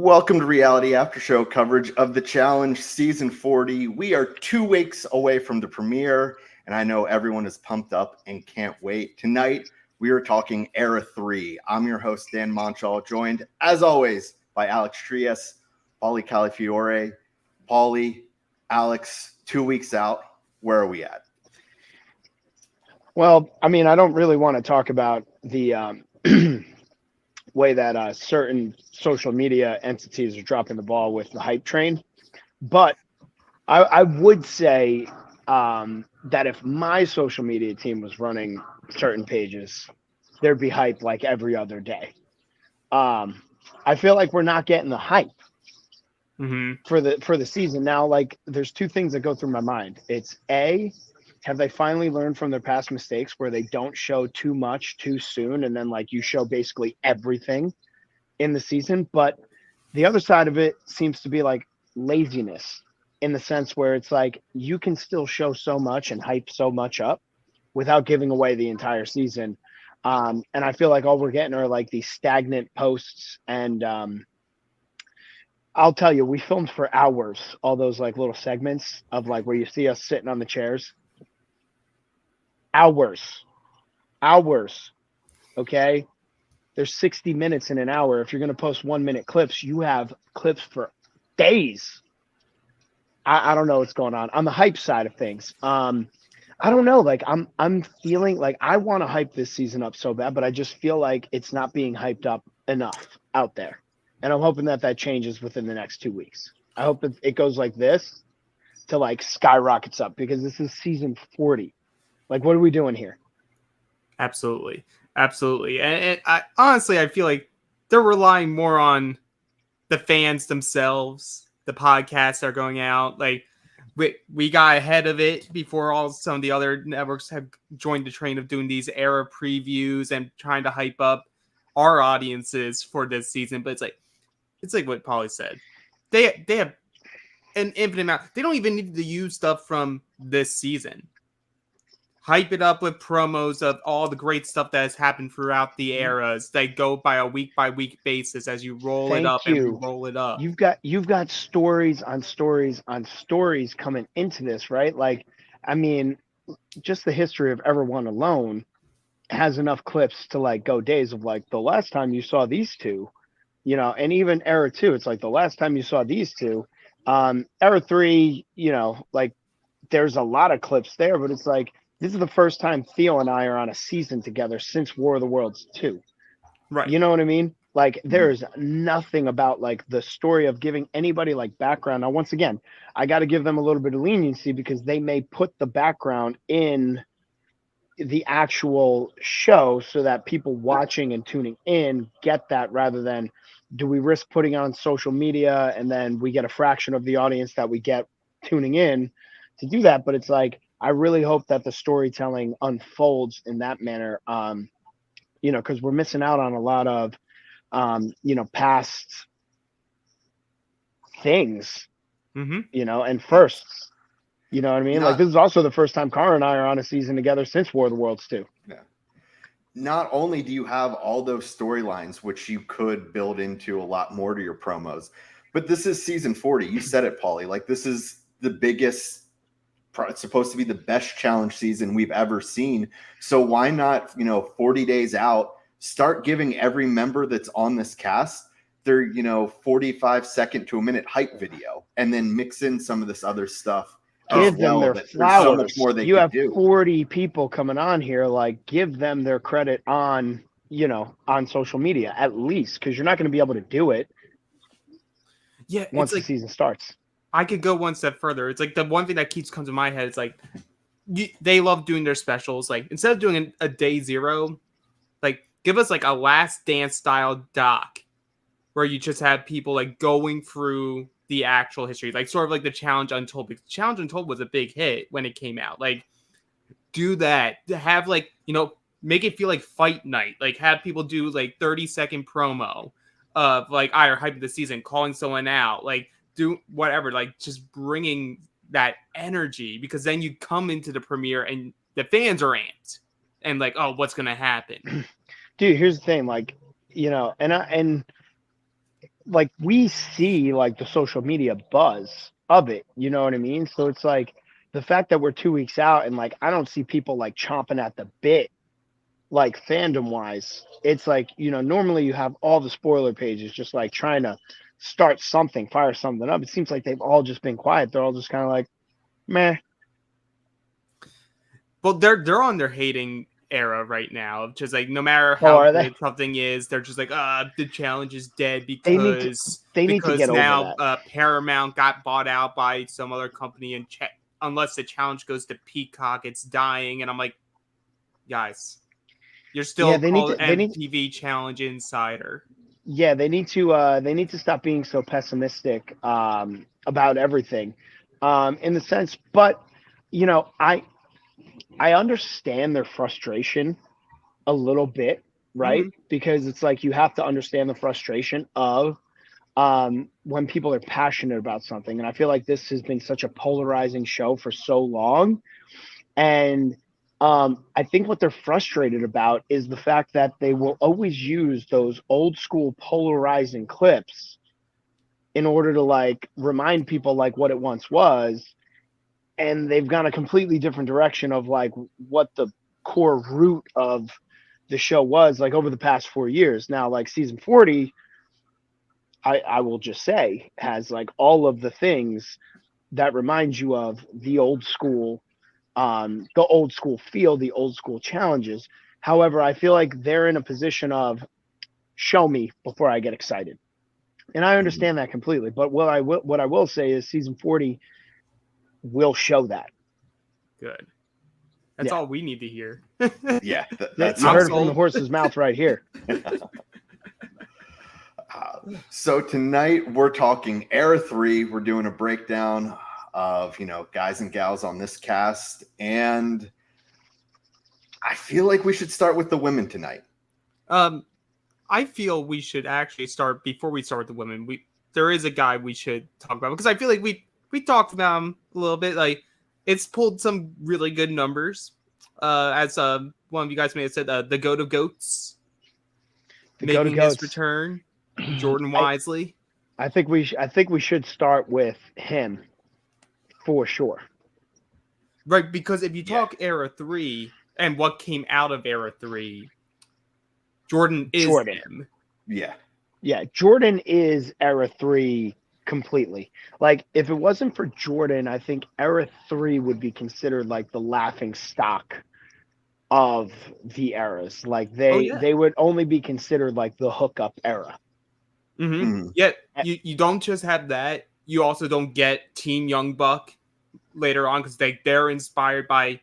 Welcome to Reality After Show coverage of The Challenge Season 40. We are 2 weeks away from the premiere, and I know everyone is pumped up and can't wait. Tonight, we are talking Era 3. I'm your host, Dan Montchal, joined, as always, by Alex Trias, Paulie Calafiore. Paulie, Alex, 2 weeks out. Where are we at? Well, I mean, I don't really want to talk about the way that certain social media entities are dropping the ball with the hype train. But I would say that if my social media team was running certain pages, there'd be hype like every other day. I feel like we're not getting the hype for the season. Now, like, there's two things that go through my mind. It's A, have they finally learned from their past mistakes where they don't show too much too soon and then like you show basically everything in the season? But the other side of it seems to be like laziness, in the sense where it's like you can still show so much and hype so much up without giving away the entire season. And I feel like all we're getting are like these stagnant posts. And I'll tell you, we filmed for hours all those like little segments of like where you see us sitting on the chairs. Hours. Okay. There's 60 minutes in an hour. If you're going to post 1 minute clips, you have clips for days. I don't know what's going on the hype side of things. I don't know. Like I'm feeling like I want to hype this season up so bad, but I just feel like it's not being hyped up enough out there. And I'm hoping that changes within the next 2 weeks. I hope that it goes like this to like skyrockets up, because this is season 40. Like, what are we doing here? Absolutely. And I honestly, I feel like they're relying more on the fans themselves. The podcasts are going out. Like, we got ahead of it before some of the other networks have joined the train of doing these era previews and trying to hype up our audiences for this season. But it's like what Paulie said. They have an infinite amount. They don't even need to use stuff from this season. Hype it up with promos of all the great stuff that has happened throughout the eras. They go by a week-by-week basis as you roll it up and roll it up. You've got stories on stories on stories coming into this, right? Like, I mean, just the history of Ever One alone has enough clips to like go days of like the last time you saw these two, you know, and even Era 2, it's like the last time you saw these two. Era 3, you know, like there's a lot of clips there, but it's like, this is the first time Theo and I are on a season together since War of the Worlds 2. Right. You know what I mean? Like, there's nothing about like the story of giving anybody like background. Now, once again, I got to give them a little bit of leniency because they may put the background in the actual show so that people watching and tuning in get that, rather than do we risk putting on social media and then we get a fraction of the audience that we get tuning in to do that. But it's like, I really hope that the storytelling unfolds in that manner, you know, because we're missing out on a lot of, you know, past things, you know, and firsts. You know what I mean? Like, this is also the first time Cara and I are on a season together since War of the Worlds 2. Yeah. Not only do you have all those storylines, which you could build into a lot more to your promos, but this is season 40. You said it, Paulie. Like, this is the biggest. It's supposed to be the best challenge season we've ever seen. So why not, 40 days out, start giving every member that's on this cast their, 45-second to a minute hype video, and then mix in some of this other stuff. Give them their flowers. So much more you have 40 people coming on here. Like, give them their credit on, on social media at least, because you're not going to be able to do it. Yeah, once the season starts. I could go one step further. It's like the one thing that keeps coming to my head is like they love doing their specials. Like, instead of doing a day zero, like give us like a Last Dance style doc where you just have people like going through the actual history, like sort of like the Challenge Untold. Because Challenge Untold was a big hit when it came out. Like, do that. Have like, make it feel like fight night. Like, have people do like 30-second promo of like either hyping the season, calling someone out, like do whatever, like just bringing that energy, because then you come into the premiere and the fans are amped and like, oh, what's gonna happen? Dude, here's the thing, like, and like we see like the social media buzz of it, you know what I mean? So it's like the fact that we're 2 weeks out and like I don't see people like chomping at the bit, like fandom wise. It's like, normally you have all the spoiler pages just like trying to start something, fire something up. It seems like they've all just been quiet. They're all just kind of like, meh. Well, they're on their hating era right now. Just like no matter Oh, how are they? great something is, they're just like, the challenge is dead They because need to get over now that. Paramount got bought out by some other company, and unless the challenge goes to Peacock, it's dying. And I'm like, guys, you're still called MTV Challenge Insider. Yeah, they need to stop being so pessimistic about everything, in the sense. But I understand their frustration a little bit, right? Mhm. Because it's like you have to understand the frustration of when people are passionate about something, and I feel like this has been such a polarizing show for so long, and I think what they're frustrated about is the fact that they will always use those old school polarizing clips in order to like remind people like what it once was. And they've gone a completely different direction of like what the core root of the show was like over the past 4 years. Now, like season 40, I will just say, has like all of the things that remind you of the old school feel, the old school challenges. However, I feel like they're in a position of show me before I get excited. And I understand that completely. But what I will say is season 40 will show that. Good. That's all we need to hear. Yeah, you heard it from the horse's mouth right here. So tonight we're talking Era 3. We're doing a breakdown of, guys and gals on this cast. And I feel like we should start with the women tonight. I feel we should actually start before we start with the women. There is a guy we should talk about because I feel like we talked about him a little bit. Like it's pulled some really good numbers. As one of you guys may have said, the goat of goats, making his return, Jordan Wisely. I think we should start with him for sure. Right, because if you talk Era 3 and what came out of Era 3, Jordan is him. Yeah. Yeah, Jordan is Era 3 completely. Like, if it wasn't for Jordan, I think Era 3 would be considered like the laughing stock of the eras. Like, they would only be considered like the hookup era. Mm-hmm. Mm-hmm. Yet, you don't just have that. You also don't get Team Young Buck later on because they're inspired by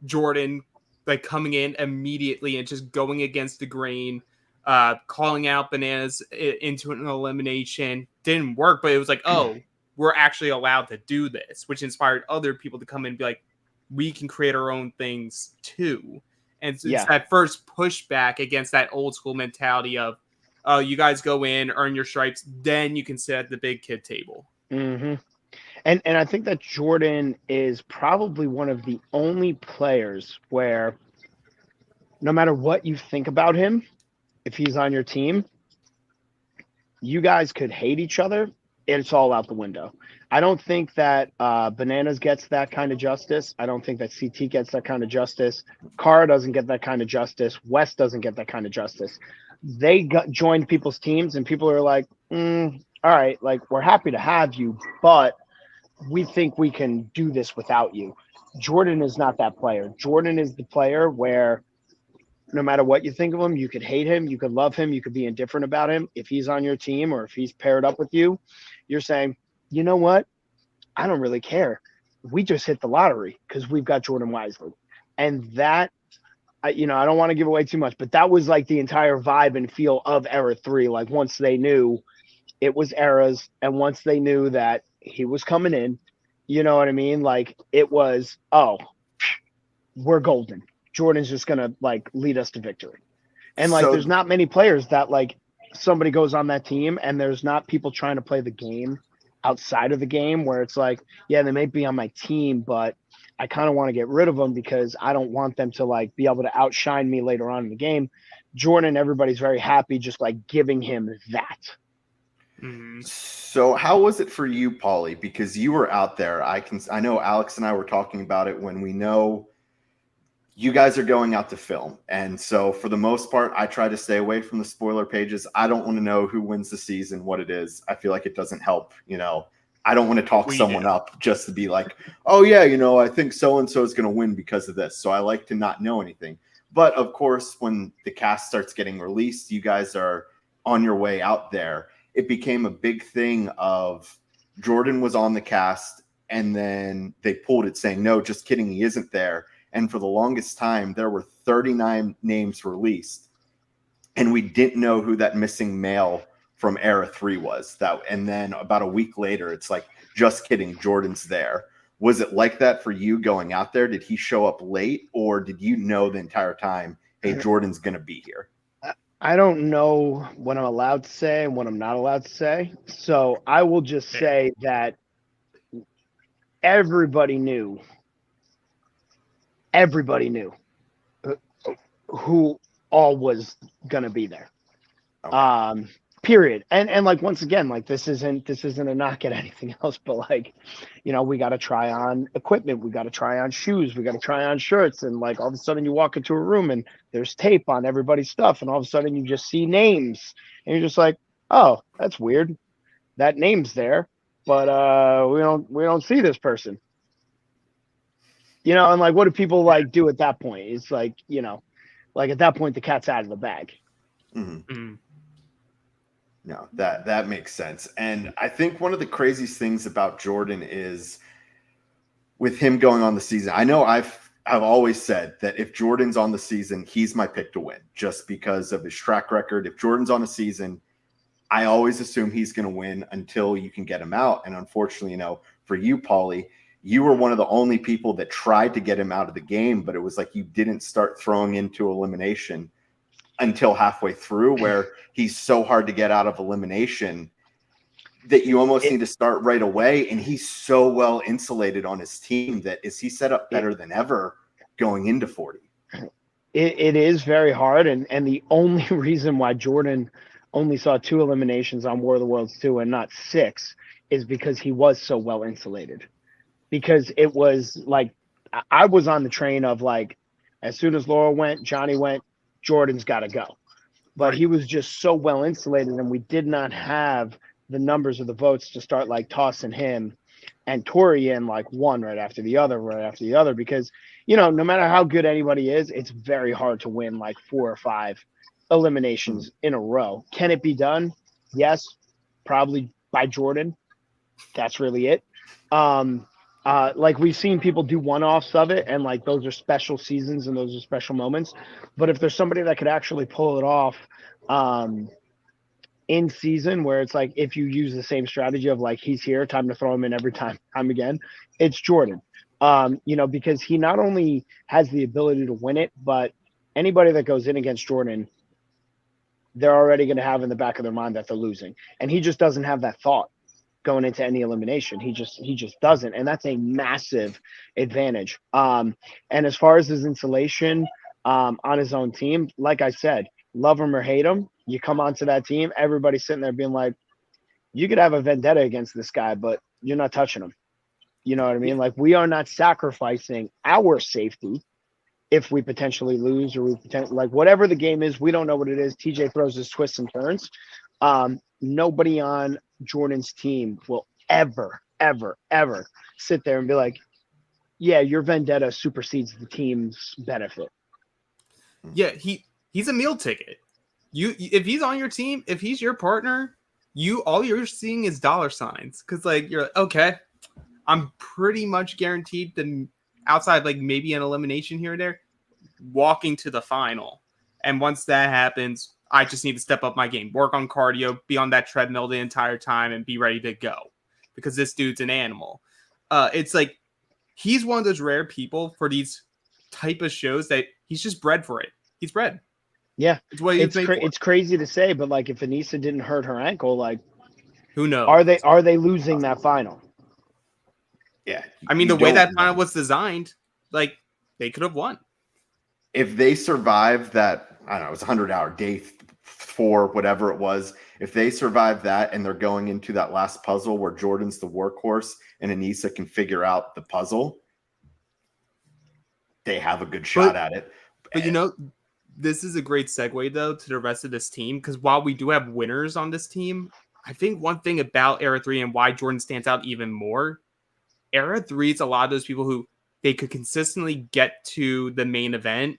Jordan, like coming in immediately and just going against the grain, calling out Bananas into an elimination. Didn't work, but it was like, oh, we're actually allowed to do this, which inspired other people to come in and be like, we can create our own things too. And it's that first pushback against that old school mentality of, oh, you guys go in, earn your stripes, then you can sit at the big kid table. Mm-hmm. And I think that Jordan is probably one of the only players where no matter what you think about him, if he's on your team, you guys could hate each other. It's all out the window. I don't think that Bananas gets that kind of justice. I don't think that CT gets that kind of justice. Cara doesn't get that kind of justice. West doesn't get that kind of justice. They joined people's teams and people are like, all right, like we're happy to have you, but we think we can do this without you. Jordan is not that player. Jordan is the player where no matter what you think of him, you could hate him, you could love him, you could be indifferent about him. If he's on your team or if he's paired up with you, you're saying, you know what? I don't really care. We just hit the lottery because we've got Jordan Wisely. And that, I don't want to give away too much, but that was like the entire vibe and feel of Era 3. Like once they knew it was Eras and once they knew that he was coming in, you know what I mean? Like it was, oh, we're golden. Jordan's just going to like lead us to victory. And like, there's not many players that like somebody goes on that team and there's not people trying to play the game outside of the game where it's like, yeah, they may be on my team, but I kind of want to get rid of them because I don't want them to like be able to outshine me later on in the game. Jordan, everybody's very happy just like giving him that. Mhm. So how was it for you, Paulie? Because you were out there. I know Alex and I were talking about it when we know you guys are going out to film. And so for the most part, I try to stay away from the spoiler pages. I don't want to know who wins the season, what it is. I feel like it doesn't help, I don't want to talk We someone do. up just to be like, oh yeah, I think so-and-so is going to win because of this. So I like to not know anything. But of course, when the cast starts getting released, you guys are on your way out there. It became a big thing of Jordan was on the cast and then they pulled it saying, no, just kidding, he isn't there. And for the longest time, there were 39 names released, and we didn't know who that missing male from Era 3 was. And then about a week later, it's like, just kidding, Jordan's there. Was it like that for you going out there? Did he show up late, or did you know the entire time, hey, Jordan's going to be here? I don't know what I'm allowed to say and what I'm not allowed to say. So I will just say that everybody knew who all was gonna be there. Okay. Period. And like, once again, like, this isn't a knock at anything else, but like, we got to try on equipment, we got to try on shoes, we got to try on shirts, and like, all of a sudden you walk into a room and there's tape on everybody's stuff, and all of a sudden you just see names, and you're just like, oh, that's weird, that name's there, but we don't see this person. And like, what do people like do at that point? It's like, like, at that point the cat's out of the bag. Mm-hmm. Mm-hmm. No, that makes sense. And I think one of the craziest things about Jordan is with him going on the season. I know I've always said that if Jordan's on the season, he's my pick to win just because of his track record. If Jordan's on a season, I always assume he's going to win until you can get him out. And unfortunately, for you, Paulie, you were one of the only people that tried to get him out of the game, but it was like you didn't start throwing into elimination until halfway through, where he's so hard to get out of elimination that you almost need to start right away. And he's so well insulated on his team that is he set up better than ever going into 40. It is very hard. And the only reason why Jordan only saw 2 eliminations on War of the Worlds 2 and not 6 is because he was so well insulated. Because it was like, I was on the train of like, as soon as Laura went, Johnny went, Jordan's got to go. But he was just so well insulated, and we did not have the numbers of the votes to start like tossing him and Tori in like one right after the other, because, no matter how good anybody is, it's very hard to win like 4 or 5 eliminations in a row. Can it be done? Yes, probably by Jordan. That's really it. Like, we've seen people do one-offs of it, and like, those are special seasons and those are special moments. But if there's somebody that could actually pull it off in season, where it's like, if you use the same strategy of like, he's here, time to throw him in every time again, it's Jordan. Because he not only has the ability to win it, but anybody that goes in against Jordan, they're already going to have in the back of their mind that they're losing, and he just doesn't have that thought going into any elimination. He just doesn't, and that's a massive advantage. And as far as his insulation on his own team, like I said, love him or hate him, you come onto that team, everybody's sitting there being like, you could have a vendetta against this guy, but you're not touching him. You know what I mean? Like, we are not sacrificing our safety if we potentially lose, or like, whatever the game is, we don't know what it is. TJ throws his twists and turns. Nobody on Jordan's team will ever sit there and be like, yeah, your vendetta supersedes the team's benefit. Yeah, he's a meal ticket. If he's on your team, if he's your partner, all you're seeing is dollar signs, because like, you're like, okay, I'm pretty much guaranteed to, outside like maybe an elimination here or there, walking to the final. And once that happens, I just need to step up my game, work on cardio, be on that treadmill the entire time, and be ready to go, because this dude's an animal. It's like, he's one of those rare people for these type of shows that he's just bred for it. He's bred. Yeah, it's what it's crazy to say, but like, if Anissa didn't hurt her ankle, like, who knows? Are they losing that final? Yeah, I mean, the way that final was designed, like, they could have won. If they survive that, I don't know, it was a 100-hour day 4, whatever it was, if they survive that and they're going into that last puzzle where Jordan's the workhorse and Anissa can figure out the puzzle, they have a good shot at it. But you know, this is a great segue though to the rest of this team, because while we do have winners on this team, I think one thing about Era 3 and why Jordan stands out even more, Era 3 is a lot of those people who they could consistently get to the main event,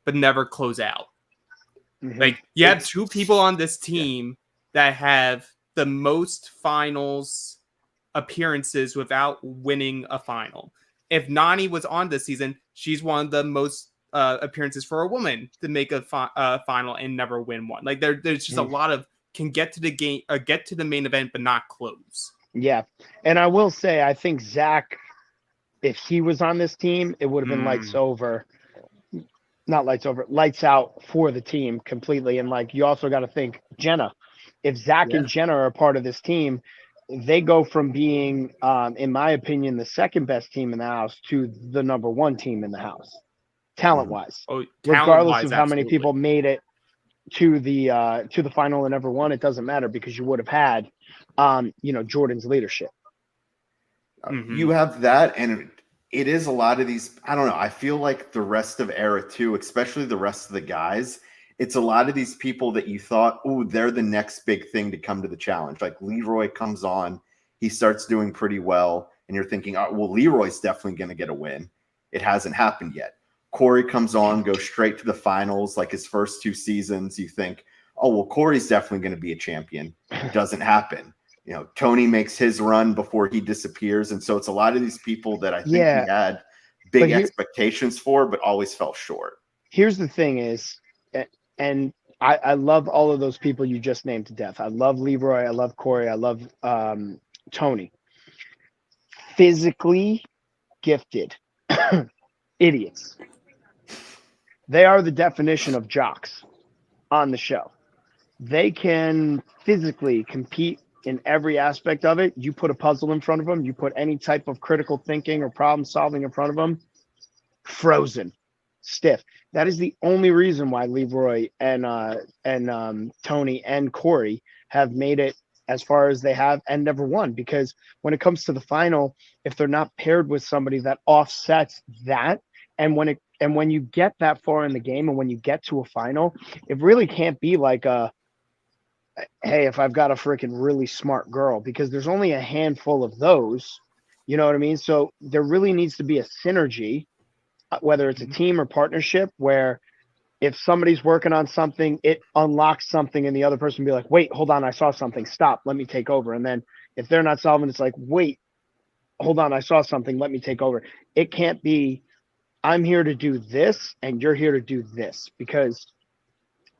but never close out. Mm-hmm. Like, you have 2 people on this team that have the most finals appearances without winning a final. If Nani was on this season, she's one of the most appearances for a woman to make a final and never win one. Like, there's just a lot of can get to the game, get to the main event, but not close. Yeah, and I will say, I think Zach, if he was on this team, it would have been lights over. Not lights over, lights out for the team completely. And like, you also got to think Jenna. If Zach and Jenna are a part of this team, they go from being, in my opinion, the second best team in the house to the number 1 team in the house, talent-wise. Oh, regardless of how many absolutely. people made it to the final and never won, it doesn't matter because you would have had, Jordan's leadership. You have that, and it is a lot of these. I don't know. I feel like the rest of Era 2, especially the rest of the guys, it's a lot of these people that you thought, oh, they're the next big thing to come to the challenge. Like Leroy comes on, he starts doing pretty well, and you're thinking, oh, well, Leroy's definitely going to get a win. It hasn't happened yet. Corey comes on, goes straight to the finals, like his first 2 seasons. You think, oh, well, Corey's definitely going to be a champion. It doesn't happen. You know, Tony makes his run before he disappears. And so it's a lot of these people that I think we had big expectations for, but always fell short. Here's the thing is, and I love all of those people you just named to death. I love Leroy. I love Corey. I love Tony. Physically gifted idiots. They are the definition of jocks on the show. They can physically compete in every aspect of it. You put a puzzle in front of them, you put any type of critical thinking or problem solving in front of them, frozen, stiff. That is the only reason why Leroy and Tony and Corey have made it as far as they have and never won. Because when it comes to the final, if they're not paired with somebody that offsets that, and when you get that far in the game and when you get to a final, it really can't be like a, hey, if I've got a freaking really smart girl, because there's only a handful of those, you know what I mean? So there really needs to be a synergy, whether it's a team or partnership, where if somebody's working on something, it unlocks something and the other person be like, wait, hold on, I saw something, stop, let me take over. And then if they're not solving, it's like, wait, hold on, I saw something, let me take over. It can't be, I'm here to do this and you're here to do this, because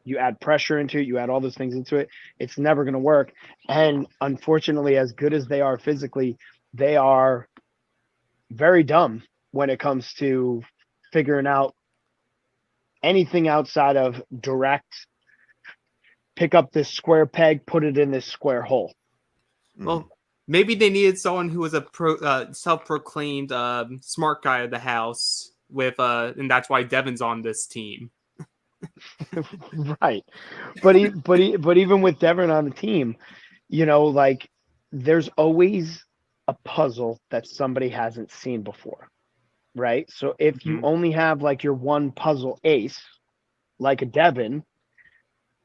you add pressure into it, you add all those things into it, it's never going to work. And unfortunately, as good as they are physically, they are very dumb when it comes to figuring out anything outside of direct, pick up this square peg, put it in this square hole. Well, maybe they needed someone who was a self-proclaimed smart guy of the house and that's why Devin's on this team. Right. But even with Devin on the team, like there's always a puzzle that somebody hasn't seen before. Right. So if you only have like your one puzzle ace, like a Devin,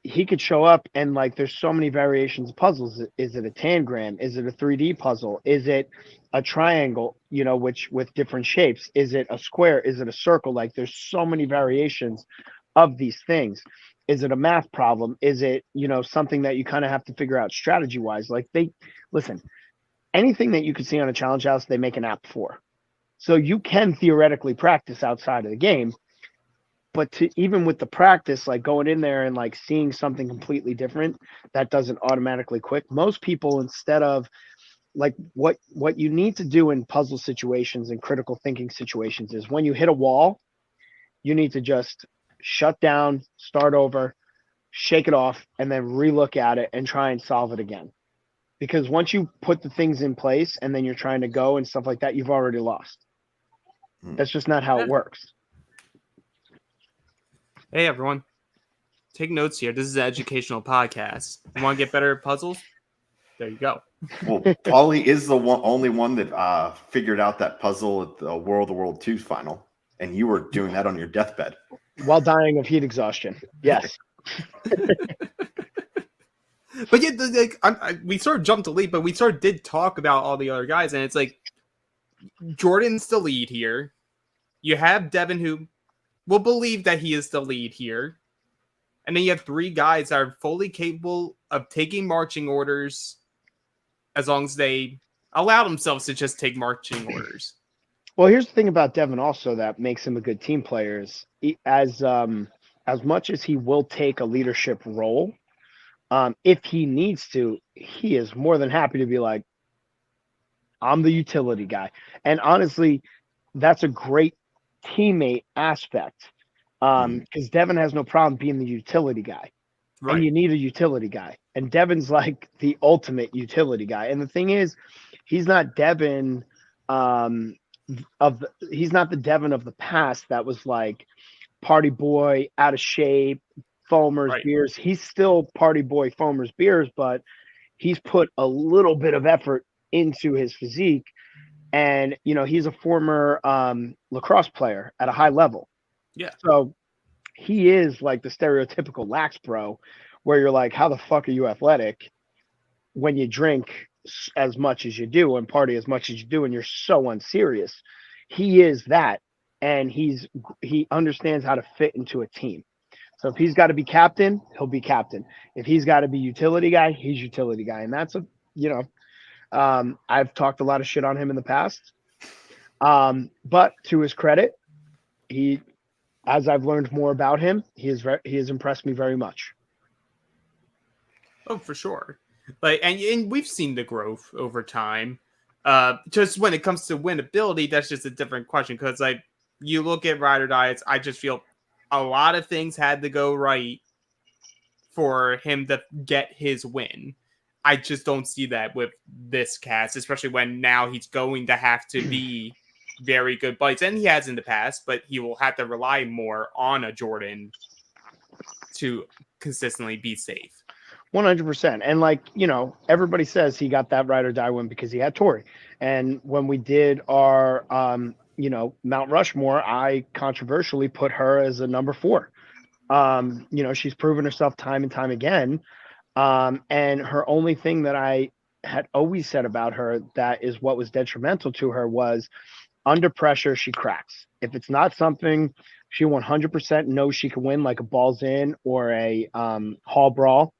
he could show up and like there's so many variations of puzzles. Is it a tangram? Is it a 3D puzzle? Is it a triangle, which with different shapes? Is it a square? Is it a circle? Like there's so many variations of these things. Is it a math problem? Is it, something that you kind of have to figure out strategy wise? Like listen, anything that you could see on a challenge house, they make an app for. So you can theoretically practice outside of the game, but even with the practice, like going in there and like seeing something completely different, that doesn't automatically click. Most people, instead of like what you need to do in puzzle situations and critical thinking situations is when you hit a wall, you need to just shut down, start over, shake it off, and then relook at it and try and solve it again. Because once you put the things in place and then you're trying to go and stuff like that, you've already lost. That's just not how it works. Hey, everyone. take notes here. This is an educational podcast. You want to get better at puzzles? There you go. Well, Paulie is the only one that figured out that puzzle at the World of World 2 final, and you were doing that on your deathbed. While dying of heat exhaustion. Yes. But yeah, we sort of jumped a leap, but we sort of did talk about all the other guys, and it's like Jordan's the lead here. You have Devin, who will believe that he is the lead here. And then you have 3 guys that are fully capable of taking marching orders as long as they allow themselves to just take marching orders. Well, here's the thing about Devin also that makes him a good team player is as much as he will take a leadership role, if he needs to, he is more than happy to be like, I'm the utility guy. And honestly, that's a great teammate aspect because Devin has no problem being the utility guy. Right. And you need a utility guy. And Devin's like the ultimate utility guy. And the thing is, he's not Devin he's not the Devin of the past that was like party boy, out of shape, foamers, beers. He's still party boy, foamers, beers, but he's put a little bit of effort into his physique. And, he's a former lacrosse player at a high level. Yeah. So he is like the stereotypical lax bro where you're like, how the fuck are you athletic when you drink as much as you do and party as much as you do and you're so unserious? He is that, and he understands how to fit into a team. So if he's got to be captain, he'll be captain. If he's got to be utility guy, he's utility guy. And that's I've talked a lot of shit on him in the past. But to his credit, as I've learned more about him, he has impressed me very much. Oh, for sure. And we've seen the growth over time. Just when it comes to winnability, that's just a different question. Because you look at Ride or Die, I just feel a lot of things had to go right for him to get his win. I just don't see that with this cast, especially when now he's going to have to be very good buddies, and he has in the past, but he will have to rely more on a Jordan to consistently be safe. 100%. And everybody says he got that Ride or Die win because he had Tori. And when we did our, Mount Rushmore, I controversially put her as a number 4. She's proven herself time and time again. And her only thing that I had always said about her that is what was detrimental to her was under pressure, she cracks. If it's not something she 100% knows she can win, like a balls in or a hall brawl,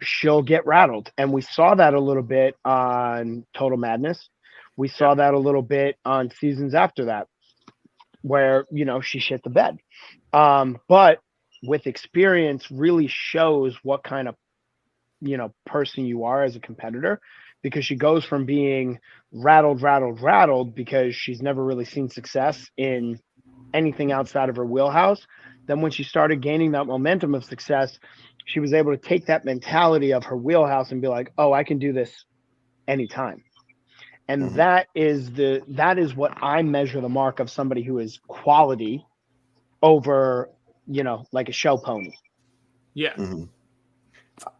she'll get rattled. And we saw that a little bit on Total Madness. We saw that a little bit on seasons after that, where, she shit the bed. But with experience really shows what kind of, person you are as a competitor, because she goes from being rattled because she's never really seen success in anything outside of her wheelhouse. Then when she started gaining that momentum of success, she was able to take that mentality of her wheelhouse and be like, oh, I can do this anytime. And that is what I measure the mark of somebody who is quality over, like a show pony. Yeah. Mm-hmm.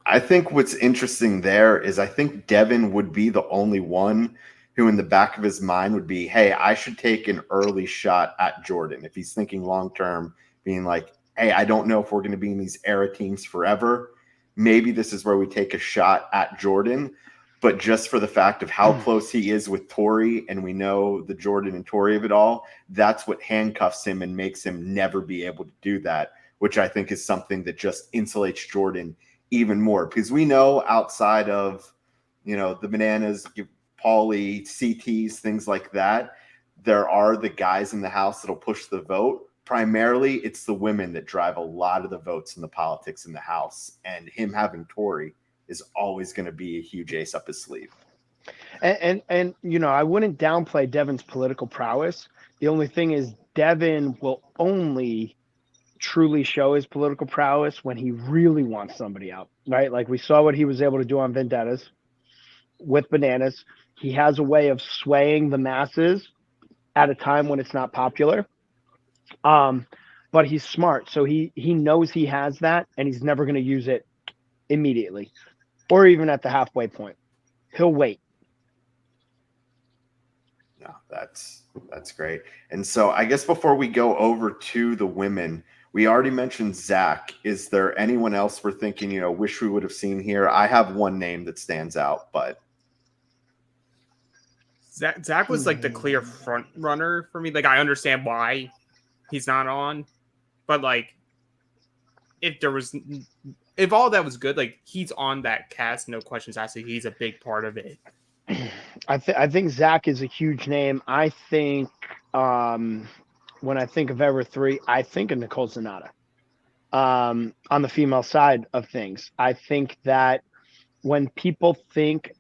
I think what's interesting there is I think Devin would be the only one who in the back of his mind would be, hey, I should take an early shot at Jordan. If he's thinking long-term, being like, hey, I don't know if we're going to be in these era teams forever. Maybe this is where we take a shot at Jordan. But just for the fact of how close he is with Tori, and we know the Jordan and Tori of it all, that's what handcuffs him and makes him never be able to do that, which I think is something that just insulates Jordan even more. Because we know outside of, the bananas, Paulie, CTs, things like that, there are the guys in the house that'll push the vote. Primarily, it's the women that drive a lot of the votes in the politics in the house. And him having Tori is always going to be a huge ace up his sleeve. And I wouldn't downplay Devin's political prowess. The only thing is Devin will only truly show his political prowess when he really wants somebody out, right? Like we saw what he was able to do on Vendettas with Bananas. He has a way of swaying the masses at a time when it's not popular. But but he's smart. So he knows he has that, and he's never going to use it immediately or even at the halfway point. He'll wait. No, that's great. And so I guess before we go over to the women, we already mentioned Zach. Is there anyone else we're thinking, wish we would have seen here? I have one name that stands out, but Zach was like the clear front runner for me. Like, I understand why he's not on, but like, if all that was good, like, he's on that cast, no questions asked. He's a big part of it. I think Zach is a huge name. I think when I think of ever three, I think of Nicole Zanata on the female side of things. I think that when people think,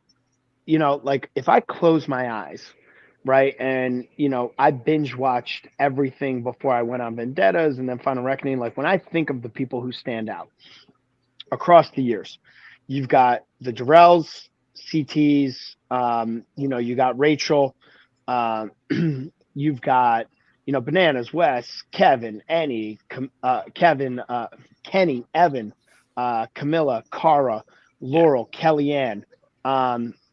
like if I close my eyes, right, and I binge watched everything before I went on Vendettas and then Final Reckoning. Like when I think of the people who stand out across the years, you've got the Durrells, CTs, you got Rachel, you've got Bananas, Wes, Kevin, Kenny, Evan, Camilla, Cara, Laurel, Kellyanne.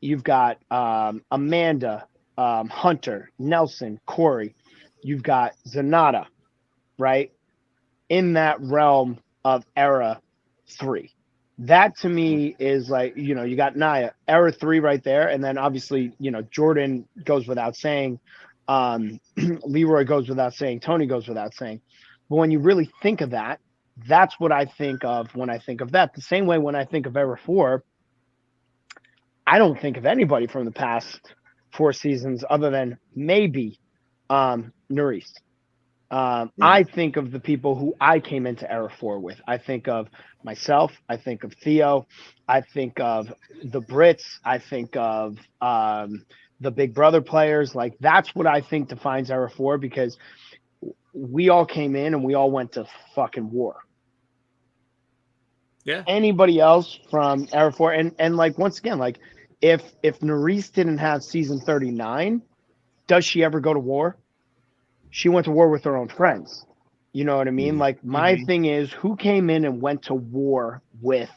You've got Amanda, Hunter, Nelson, Corey. You've got Zanata, right? In that realm of era 3. That to me is like, you got Nia, era 3 right there. And then obviously, Jordan goes without saying. Leroy goes without saying. Tony goes without saying. But when you really think of that, that's what I think of when I think of that. The same way when I think of era 4, I don't think of anybody from the past 4 seasons other than maybe Nerys. I think of the people who I came into era 4 with. I think of myself. I think of Theo. I think of the Brits. I think of the Big Brother players. Like that's what I think defines era 4 because we all came in and we all went to fucking war. Yeah. Anybody else from era 4 and like once again, like if Nerys didn't have season 39, does she ever go to war? She went to war with her own friends. You know what I mean? Like my thing is who came in and went to war with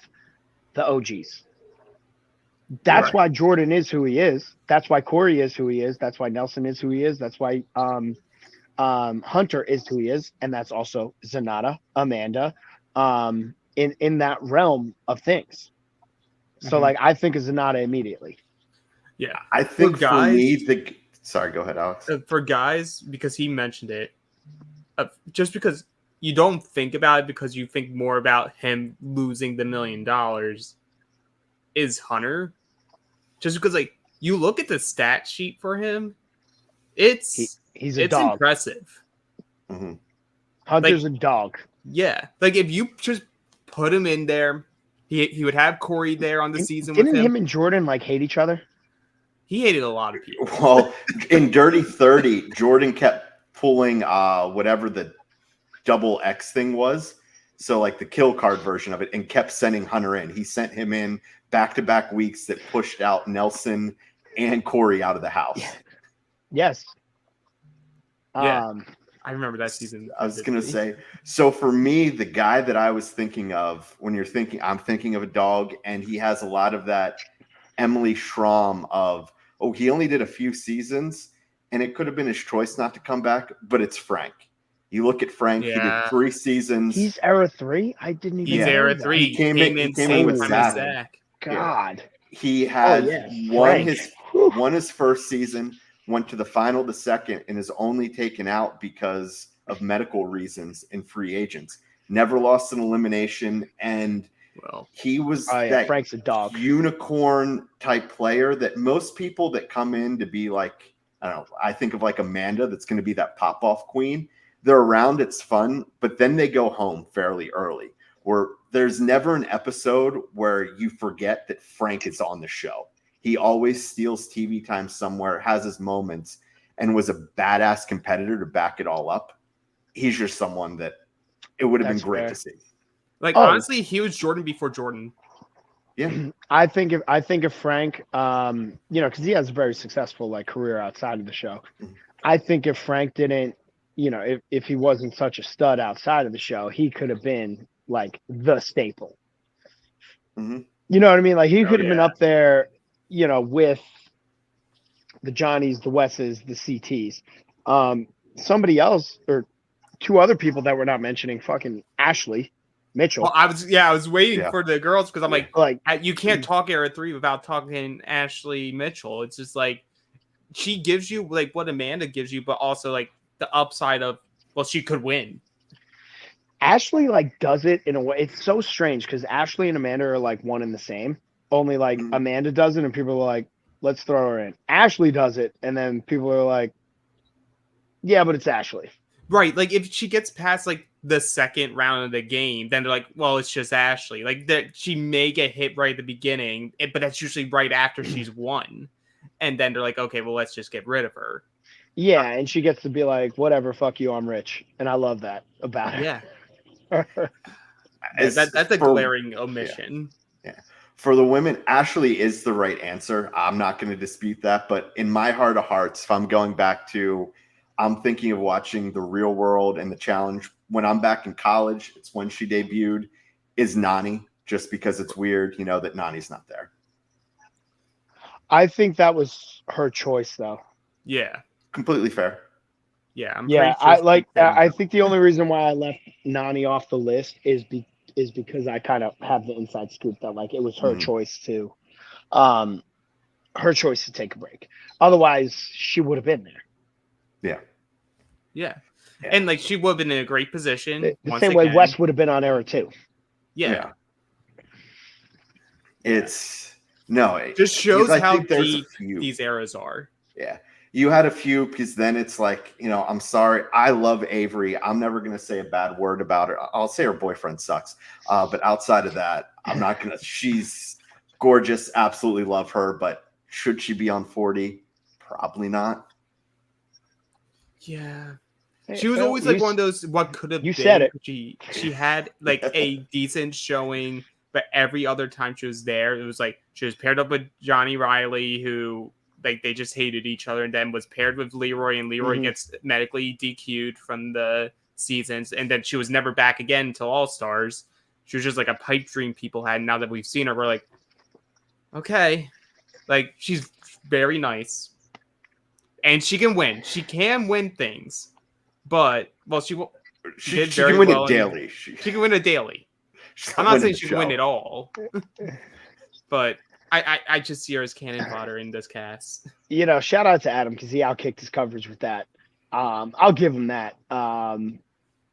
the OGs. That's why Jordan is who he is. That's why Corey is who he is. That's why Nelson is who he is. That's why Hunter is who he is. And that's also Zanata, Amanda, in that realm of things. So like I think of Zanata immediately. Yeah. I think for me, sorry, go ahead, Alex. For guys, because he mentioned it, just because you don't think about it because you think more about him losing the $1 million is Hunter. Just because, like, you look at the stat sheet for him, it's dog. Impressive. Mm-hmm. Hunter's a dog. Yeah. Like, if you just put him in there, he would have Corey there on the season with him. Didn't him and Jordan, like, hate each other? He hated a lot of people. Well, in Dirty 30, Jordan kept pulling whatever the double X thing was. So like the kill card version of it and kept sending Hunter in. He sent him in back-to-back weeks that pushed out Nelson and Corey out of the house. Yes. Yeah. I remember that season. I was going to say, so for me, the guy that I was thinking of when you're thinking, I'm thinking of a dog and he has a lot of that Emily Schramm of, he only did a few seasons and it could have been his choice not to come back, but it's Frank. You look at Frank, he did 3 seasons. He's era 3? I didn't even know era that. 3. He came in same with time Zach. as Zach. God. He had won his first season, went to the final the second, and is only taken out because of medical reasons in free agents. Never lost an elimination, and he was that Frank's a dog. Unicorn type player that most people that come in to be like, I don't know, I think of like Amanda that's going to be that pop-off queen. They're around, it's fun, but then they go home fairly early. Where there's never an episode where you forget that Frank is on the show. He always steals TV time somewhere, has his moments, and was a badass competitor to back it all up. He's just someone that it would have been great to see. Like honestly, he was Jordan before Jordan. Yeah, I think of Frank, because he has a very successful like career outside of the show. I think if Frank didn't if he wasn't such a stud outside of the show, he could have been like the staple. Mhm. You know what I mean? Like he Oh, could have been yeah. up there, with the Johnnies, the Wesses, the CTs. Somebody else or two other people that we're not mentioning, fucking Ashley Mitchell. Well, I was waiting Yeah. for the girls because I'm Yeah. like, Like you can't talk Era 3 without talking Ashley Mitchell. It's just like she gives you like what Amanda gives you, but also like the upside of, well, she could win. Ashley like does it in a way. It's so strange because Ashley and Amanda are like one and the same. Only like Mhm. Amanda does it, and people are like, "Let's throw her in." Ashley does it, and then people are like, "Yeah, but it's Ashley." Right. Like if she gets past like the second round of the game, then they're like, well, it's just Ashley. Like that she may get hit right at the beginning, but that's usually right after she's won. And then they're like, okay, well, let's just get rid of her. Yeah, and she gets to be like, "Whatever, fuck you, I'm rich," and I love that about her. Yeah. As That's a for- glaring omission. Yeah. For the women, Ashley is the right answer. I'm not going to dispute that. But in my heart of hearts, if I'm going back to, I'm thinking of watching The Real World and The Challenge. When I'm back in college, it's when she debuted, is Nani, just because it's weird, that Nani's not there. I think that was her choice, though. Yeah. Completely fair. Yeah. I'm Yeah, pretty sure I think the only reason why I left Nani off the list is because I kind of have the inside scoop that like it was her Mhm. choice to, take a break. Otherwise, she would have been there. Yeah. Yeah. Yeah. And like she would have been in a great position. The once same way again. Wes would have been on Era too. Yeah. It's no. It Just shows because I how think there's a deep few. these eras are. Yeah. You had a few because then it's like, I'm sorry. I love Avery. I'm never going to say a bad word about her. I'll say her boyfriend sucks. But outside of that, I'm not going to. She's gorgeous. Absolutely love her. But should she be on 40? Probably not. Yeah. Hey, She was Phil, always like one of those what could have been. you said it. She had like a decent showing, but every other time she was there, it was like she was paired up with Johnny Riley, who like they just hated each other, and then was paired with Leroy, and Leroy Mhm. gets medically DQ'd from the seasons, and then she was never back again until All Stars. She was just like a pipe dream people had. And now that we've seen her, we're like, okay, like she's very nice, and she can win. She can win things, but well, she did She very can win well it daily. She can win a daily. she's I'm not saying winning she the can win show. it all, but I just see her as cannon fodder in this cast. Shout out to Adam because he outkicked his coverage with that. I'll give him that.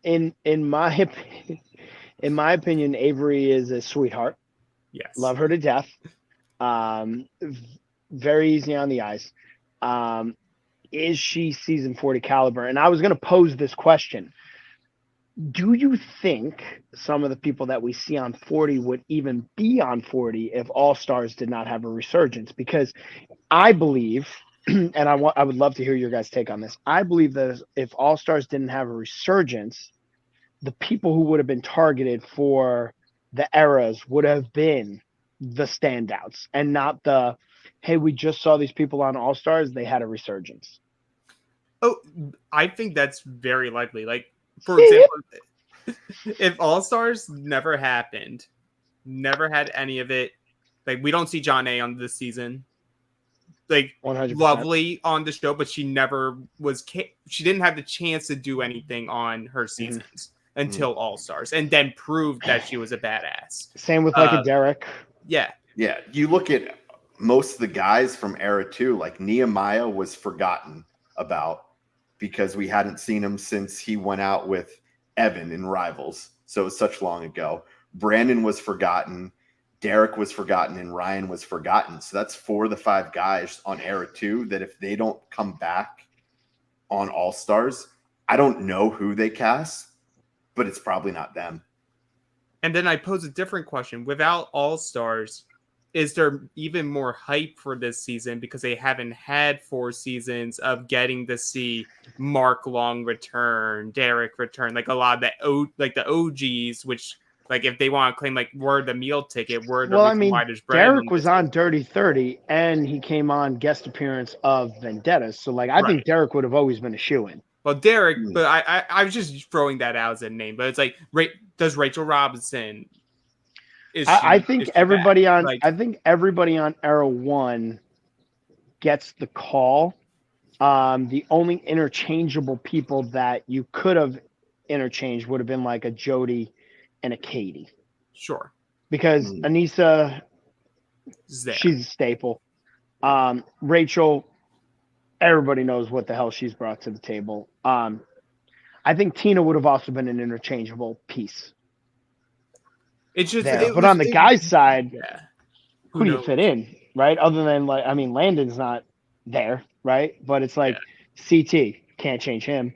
In my opinion, Avery is a sweetheart. Yes, Love her to death. Very easy on the eyes. Is she season 40 caliber? And I was going to pose this question. Do you think some of the people that we see on 40 would even be on 40 if All Stars did not have a resurgence? Because I believe, and I would love to hear your guys' take on this. I believe that if All Stars didn't have a resurgence, the people who would have been targeted for the eras would have been the standouts and not the, hey, we just saw these people on All Stars, they had a resurgence. Oh, I think that's very likely. Like, for example, if All Stars never happened, never had any of it, like we don't see John A on this season. Like 100%. Lovely on the show, but she never was. She didn't have the chance to do anything on her seasons until All Stars, and then proved that she was a badass. Same with like a Derek. Yeah. Yeah. You look at most of the guys from Era 2, like Nehemiah was forgotten about because we hadn't seen him since he went out with Evan in Rivals. So it was such long ago. Brandon was forgotten. Derek was forgotten, and Ryan was forgotten. So that's 4 of the 5 guys on Era 2 that if they don't come back on All Stars, I don't know who they cast, but it's probably not them. And then I pose a different question. Without All Stars, is there even more hype for this season because they haven't had 4 seasons of getting to see Mark Long return, Derek return, like a lot of the OGs, which like if they want to claim like we're the meal ticket, we're the reason why there's bread. Derek was on Dirty 30 and he came on guest appearance of Vendetta. So like I think Derek would have always been a shoo-in. Well, Derek, but I was just throwing that out as a name, but it's like, does Rachel Robinson? I think everybody on like, I think everybody on Era 1 gets the call. The only interchangeable people that you could have interchanged would have been like a Jody and a Katie. Sure. Because Anissa, she's a staple. Rachel, everybody knows what the hell she's brought to the table. I think Tina would have also been an interchangeable piece. It's just, but on the guy's side, yeah. Who do you fit in, right? Other than Landon's not there, right? But it's like CT, can't change him.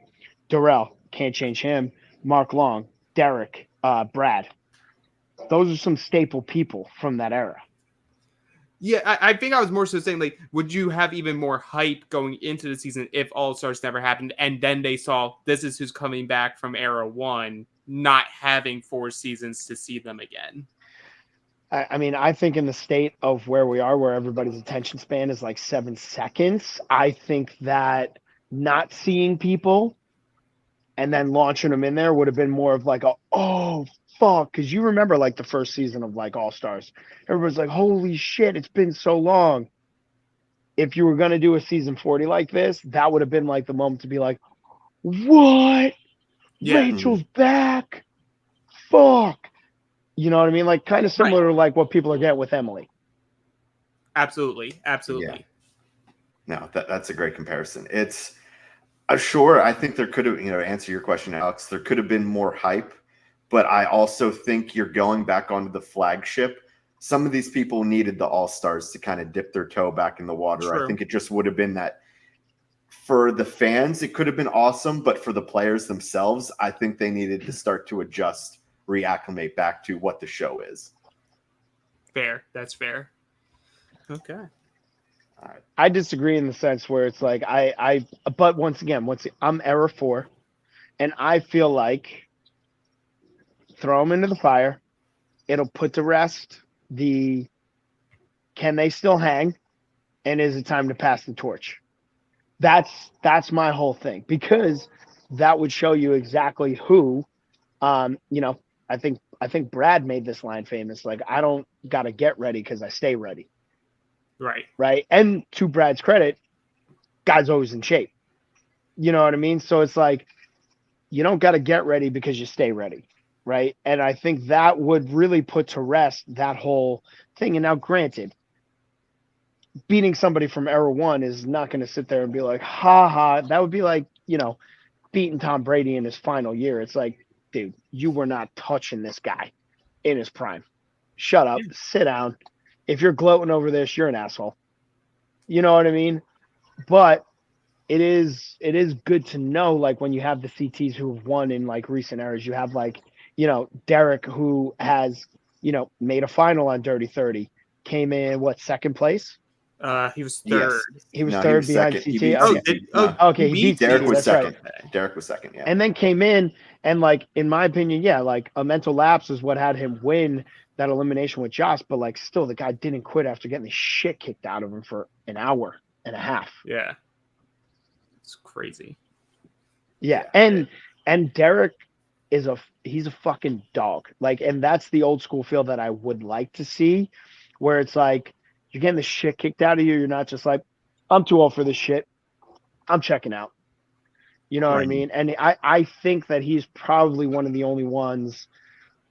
Darrell, can't change him. Mark Long, Derek, Brad. Those are some staple people from that era. Yeah, I think I was more so saying, like, would you have even more hype going into the season if All-Stars never happened, and then they saw this is who's coming back from Era 1, not having 4 seasons to see them again? I think in the state of where we are, where everybody's attention span is like 7 seconds, I think that not seeing people and then launching them in there would have been more of like oh fuck, because you remember like the first season of like All Stars, everybody's like, holy shit, it's been so long. If you were going to do a season 40 like this, that would have been like the moment to be like, what? Yeah. Rachel's back. Fuck. You know what I mean? Like kind of similar to like what people are getting with Emily. Absolutely. Yeah. No, that's a great comparison. It's sure. I think there could have, answer your question, Alex, there could have been more hype, but I also think you're going back onto the flagship. Some of these people needed the All-Stars to kind of dip their toe back in the water. True. I think it just would have been that for the fans, it could have been awesome, but for the players themselves, I think they needed to start to adjust, reacclimate back to what the show is. Fair. That's fair. Okay. All right. I disagree in the sense where it's like but once again, I'm Era 4, and I feel like throw them into the fire. It'll put to rest can they still hang, and is it time to pass the torch? That's my whole thing, because that would show you exactly who, I think Brad made this line famous. Like, I don't got to get ready because I stay ready. Right. And to Brad's credit, guy's always in shape. You know what I mean? So it's like, you don't got to get ready because you stay ready. Right. And I think that would really put to rest that whole thing. And now, granted, beating somebody from Era 1 is not going to sit there and be like, ha ha. That would be like, beating Tom Brady in his final year. It's like, dude, you were not touching this guy in his prime. Shut up, sit down. If you're gloating over this, you're an asshole. You know what I mean? But it is good to know, like, when you have the CTs who have won in like recent eras, you have like, Derek, who has, made a final on Dirty 30, came in second place? He was third. Yes. He was third behind CT. Okay, he beat Derek CT. was That's second. Right. Derek was second, yeah. And then came in and, like, in my opinion, like a mental lapse is what had him win that elimination with Josh, but like still the guy didn't quit after getting the shit kicked out of him for an hour and a half. Yeah. It's crazy. Yeah. And Derek he's a fucking dog. Like, and that's the old school feel that I would like to see, where it's like, you're getting the shit kicked out of you. You're not just like, I'm too old for this shit. I'm checking out. You know what I mean? And I think that he's probably one of the only ones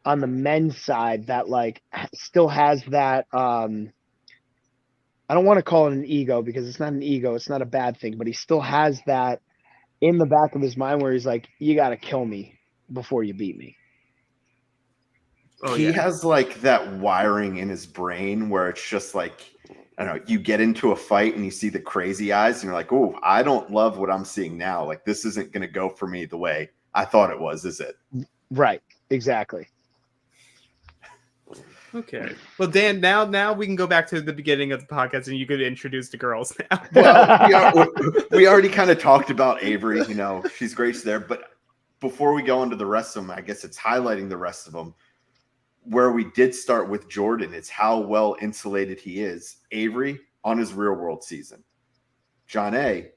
on the men's side that like still has that. I don't want to call it an ego, because it's not an ego. It's not a bad thing, but he still has that in the back of his mind where he's like, you got to kill me before you beat me. He has like that wiring in his brain where it's just like, I don't know, you get into a fight and you see the crazy eyes and you're like, oh, I don't love what I'm seeing now. Like, this isn't going to go for me the way I thought it was, is it? Right. Exactly. Okay. Well, Dan, now we can go back to the beginning of the podcast and you could introduce the girls now. Well, we already kind of talked about Avery. She's great there. But before we go into the rest of them, I guess it's highlighting the rest of them. Where we did start with Jordan, it's how well insulated he is. Avery on his real world season. John A.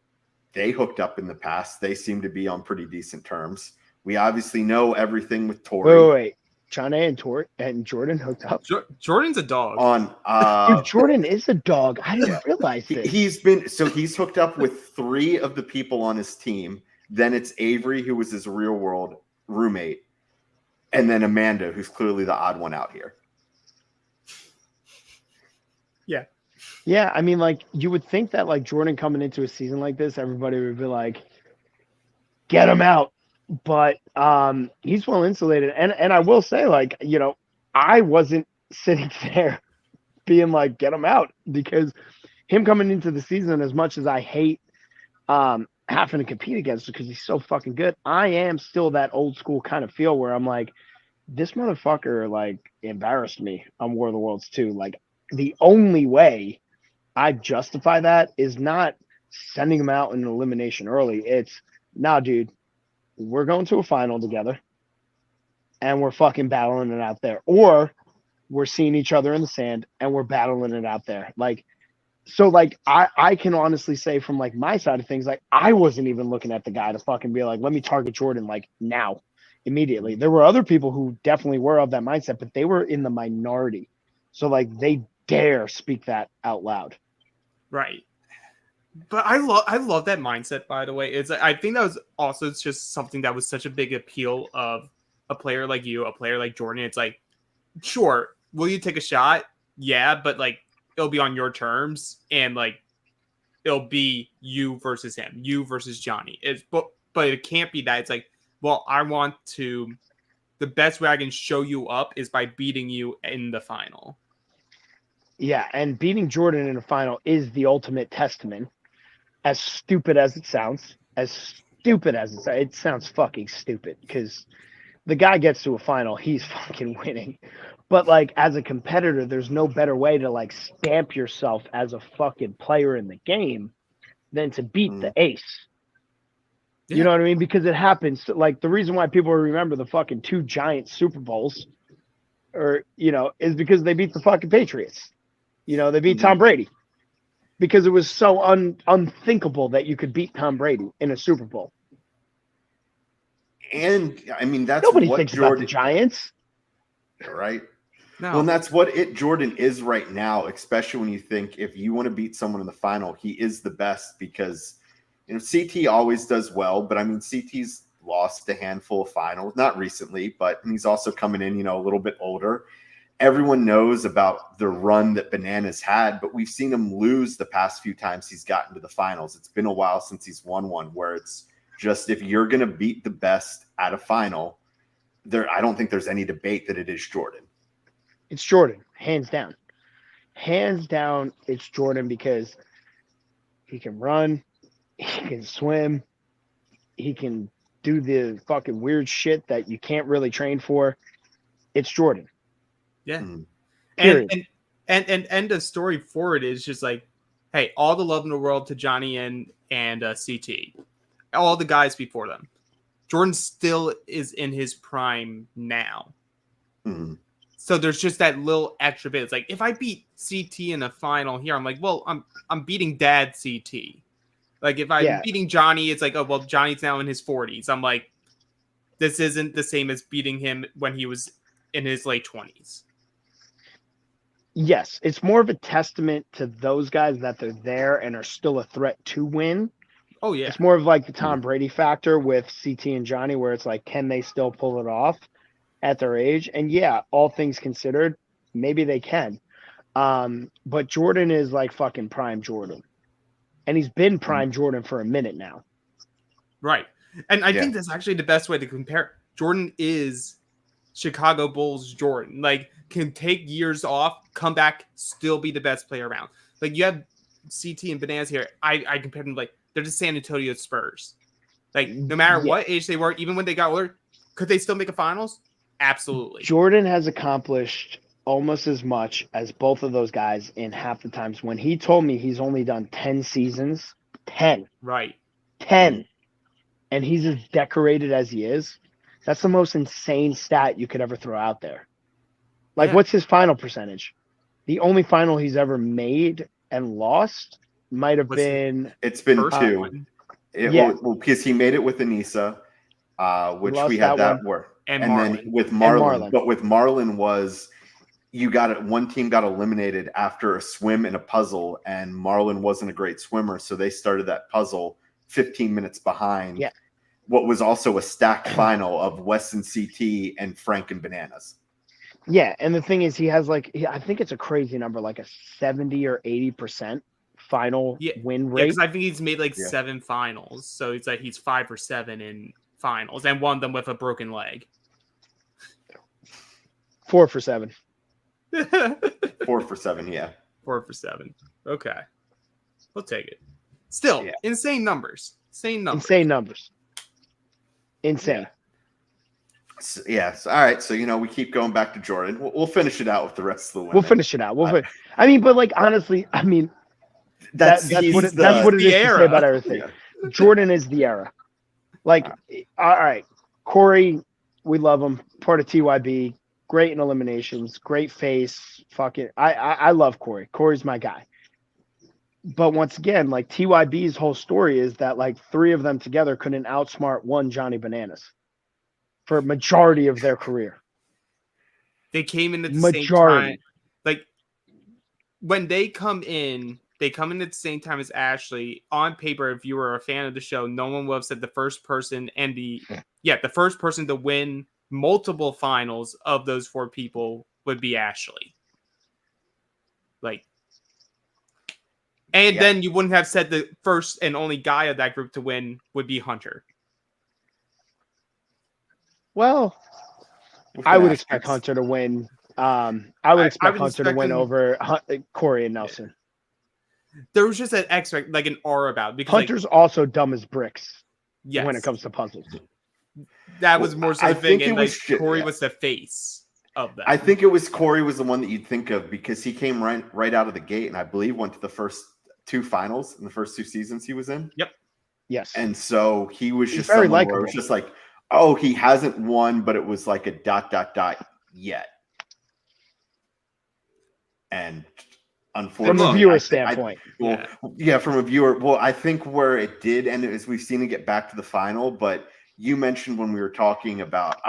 they hooked up in the past. They seem to be on pretty decent terms. We obviously know everything with Tori. Wait. Chane and Jordan hooked up. Jordan's a dog. Dude, Jordan is a dog. I didn't realize this. He's hooked up with 3 of the people on his team. Then it's Avery, who was his real world roommate, and then Amanda, who's clearly the odd one out here. Yeah. Yeah, I mean, like, you would think that, like, Jordan coming into a season like this, everybody would be like, get him out. But he's well insulated. And I will say, like, you know, I wasn't sitting there being like, get him out, because him coming into the season, as much as I hate having to compete against him because he's so fucking good, I am still that old school kind of feel where I'm like, this motherfucker, like, embarrassed me on War of the Worlds 2. Like, the only way I justify that is not sending him out in an elimination early. It's, nah, dude, we're going to a final together and we're fucking battling it out there. Or we're seeing each other in the sand and we're battling it out there. Like, so, like, I can honestly say from, like, my side of things, like, I wasn't even looking at the guy to fucking be like, let me target Jordan, like, now, immediately. There were other people who definitely were of that mindset, but they were in the minority. So, like, they dare speak that out loud. Right. But I love that mindset, by the way. I think that was also just something that was such a big appeal of a player like you, a player like Jordan. It's like, sure, will you take a shot? Yeah, but, like, it'll be on your terms, and, like, it'll be you versus him, you versus Johnny. But it can't be that. It's like, well, I want to. The best way I can show you up is by beating you in the final. Yeah, and beating Jordan in a final is the ultimate testament. As stupid as it sounds, it sounds fucking stupid because the guy gets to a final, he's fucking winning. But, like, as a competitor, there's no better way to, like, stamp yourself as a fucking player in the game than to beat the ace. Yeah. You know what I mean? Because it happens. Like, the reason why people remember the fucking 2 giant Super Bowls, or, you know, is because they beat the fucking Patriots. You know, they beat Tom Brady. Because it was so unthinkable that you could beat Tom Brady in a Super Bowl. And, I mean, that's Nobody what thinks Jordan, about the Giants. Right? No. Well, and that's what Jordan is right now, especially when you think if you want to beat someone in the final, he is the best because, you know, CT always does well, but I mean, CT's lost a handful of finals, not recently, but he's also coming in, you know, a little bit older. Everyone knows about the run that Bananas had, but we've seen him lose the past few times he's gotten to the finals. It's been a while since he's won one, where it's just, if you're going to beat the best at a final, I don't think there's any debate that it is Jordan. It's Jordan, hands down. Hands down, it's Jordan because he can run, he can swim, he can do the fucking weird shit that you can't really train for. It's Jordan. Yeah. Period. And end of story for it is just like, hey, all the love in the world to Johnny and CT. All the guys before them. Jordan still is in his prime now. Mm-hmm. So there's just that little extra bit. It's like, if I beat CT in a final here, I'm like, well, I'm beating Dad CT. Like, if I'm beating Johnny, it's like, oh, well, Johnny's now in his 40s. I'm like, this isn't the same as beating him when he was in his late 20s. Yes, it's more of a testament to those guys that they're there and are still a threat to win. Oh, yeah. It's more of like the Tom Brady factor with CT and Johnny, where it's like, can they still pull it off at their age? And yeah, all things considered, maybe they can. But Jordan is like fucking prime Jordan. And he's been prime Jordan for a minute now. Right. And I think that's actually the best way to compare. Jordan is Chicago Bulls Jordan. Like, can take years off, come back, still be the best player around. Like, you have CT and Bananas here. I compared them, like, they're the San Antonio Spurs. Like, no matter what age they were, even when they got older, could they still make a finals? Absolutely. Jordan has accomplished almost as much as both of those guys in half the times. When he told me he's only done 10 seasons, 10. Right. 10. And he's as decorated as he is. That's the most insane stat you could ever throw out there. Like, what's his final percentage? The only final he's ever made and lost might have been... It's been 2. Because he made it with Anissa, which we had that where, and then Marlon. with Marlon. But with Marlon one team got eliminated after a swim in a puzzle, and Marlon wasn't a great swimmer, so they started that puzzle 15 minutes behind. Yeah. What was also a stacked final of Weston CT and Frank and Bananas. Yeah, and the thing is, he has I think it's a crazy number, like a 70 or 80% final win rate. Yeah, because I think he's made 7 finals, so it's he's 5 or 7 in finals, and won them with a broken leg. 4 for 7. 4 for 7, yeah. 4 for 7. Okay, we'll take it. Still, insane numbers. Insane. Yeah. So, all right. So, we keep going back to Jordan. We'll finish it out with the rest of the women. We'll finish it out. I mean, but honestly, that's what it is to say about everything. Yeah. Jordan is the era. All right, Corey, we love him. Part of TYB, great in eliminations, great face. Fucking, I love Corey. Corey's my guy. But once again, TYB's whole story is that 3 of them together couldn't outsmart one Johnny Bananas for a majority of their career. They came in at the same time. When they come in at the same time as Ashley. On paper, if you were a fan of the show, no one would have said the first person the first person to win multiple finals of those 4 people would be Ashley. Then you wouldn't have said the first and only guy of that group to win would be Hunter. Well, I would expect Hunter to win. I would expect Hunter to win over Corey and Nelson. There was just an an aura about it because Hunter's also dumb as bricks when it comes to puzzles. That was more so the thing, and Corey was the face of that. I think Corey was the one that you'd think of because he came right out of the gate, and I believe went to the first 2 finals in the first 2 seasons he was in. Yep. Yes. And so he was just very someone where likable. it was just oh, he hasn't won, but it was a ... yet. And unfortunately, from a viewer standpoint, from a viewer. Well, I think where it did, and as we've seen it get back to the final, but you mentioned when we were talking about,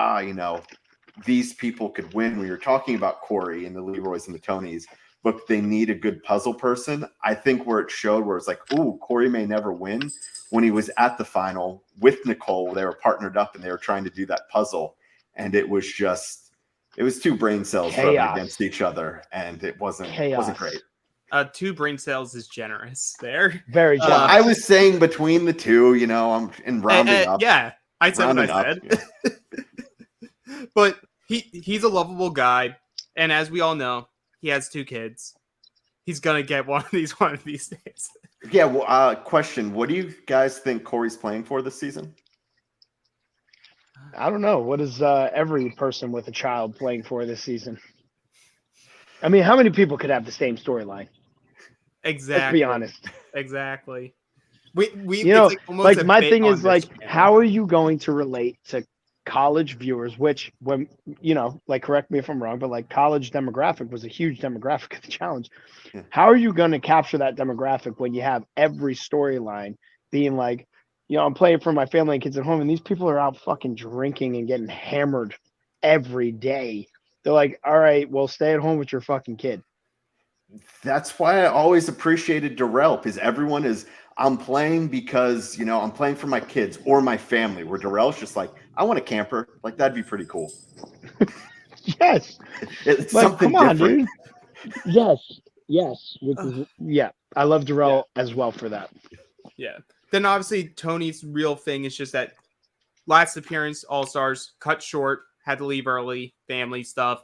these people could win. We were talking about Corey and the Leroys and the Tonys, but they need a good puzzle person. I think where it showed, where it's ooh, Corey may never win. When he was at the final with Nicole, they were partnered up and they were trying to do that puzzle, and it was 2 brain cells rubbing against each other, and it wasn't great. 2 brain cells is generous there. Very generous. I was saying between the 2, I'm in rounding up. Yeah, I said what I said. Yeah. But he's a lovable guy, and as we all know, he has 2 kids. He's gonna get one of these days. Yeah. Well, question: what do you guys think Corey's playing for this season? I don't know. What is every person with a child playing for this season? I mean, how many people could have the same storyline? Exactly. Let's be honest. Exactly. We my thing is how are you going to relate to college viewers, which when correct me if I'm wrong, but college demographic was a huge demographic of the challenge. Yeah. How are you going to capture that demographic when you have every storyline being I'm playing for my family and kids at home, and these people are out fucking drinking and getting hammered every day. They're all right, well, stay at home with your fucking kid. That's why I always appreciated Darrell, because everyone is, I'm playing because, I'm playing for my kids or my family, where Darrell's just I want a camper. That'd be pretty cool. Yes. It's something come on, different. Dude. Yes. I love Darrell as well for that. Yeah. Then obviously Tony's real thing is just that last appearance, All-Stars, cut short, had to leave early, family stuff.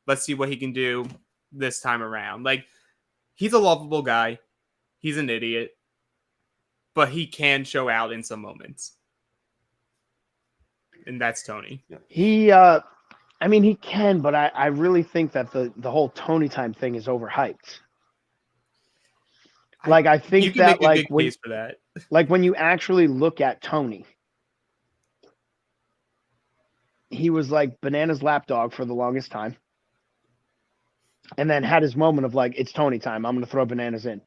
Let's see what he can do this time around. He's a lovable guy. He's an idiot. But he can show out in some moments. And that's Tony. He he can, but I really think that the whole Tony time thing is overhyped. I think you can that make a good case for that. When you actually look at Tony, he was Banana's lapdog for the longest time. And then had his moment of it's Tony time. I'm going to throw Bananas in.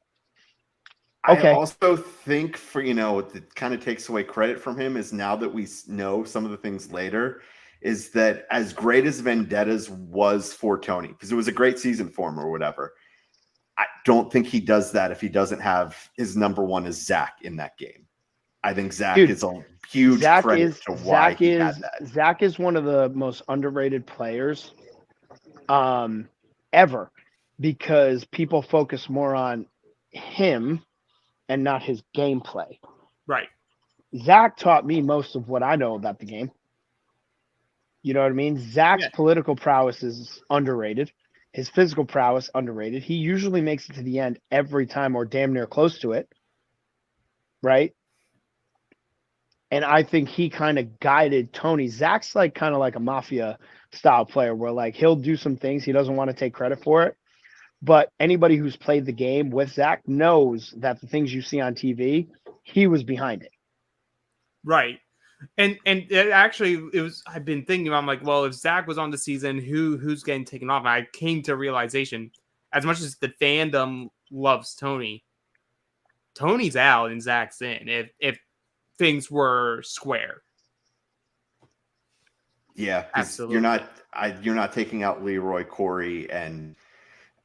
I Okay. also think for, it kind of takes away credit from him is now that we know some of the things later, is that as great as Vendettas was for Tony, because it was a great season for him or whatever, I don't think he does that if he doesn't have his number one is Zach in that game. I think Zach Dude, is a huge credit to why he had that. Zach is one of the most underrated players ever, because people focus more on him and not his gameplay. Right. Zach taught me most of what I know about the game. You know what I mean? Zach's Yeah. political prowess is underrated. His physical prowess underrated. He usually makes it to the end every time or damn near close to it. Right? And I think he kind of guided Tony. Zach's like kind of like a mafia style player where like he'll do some things, he doesn't want to take credit for it. But anybody who's played the game with Zach knows that the things you see on TV, he was behind it. Right. And it actually, it was, I've been thinking about, I'm like, well, if Zach was on the season, who's getting taken off? And I came to a realization, as much as the fandom loves Tony, Tony's out and Zach's in if things were square. Yeah, Absolutely. you're not taking out Leroy, Corey, and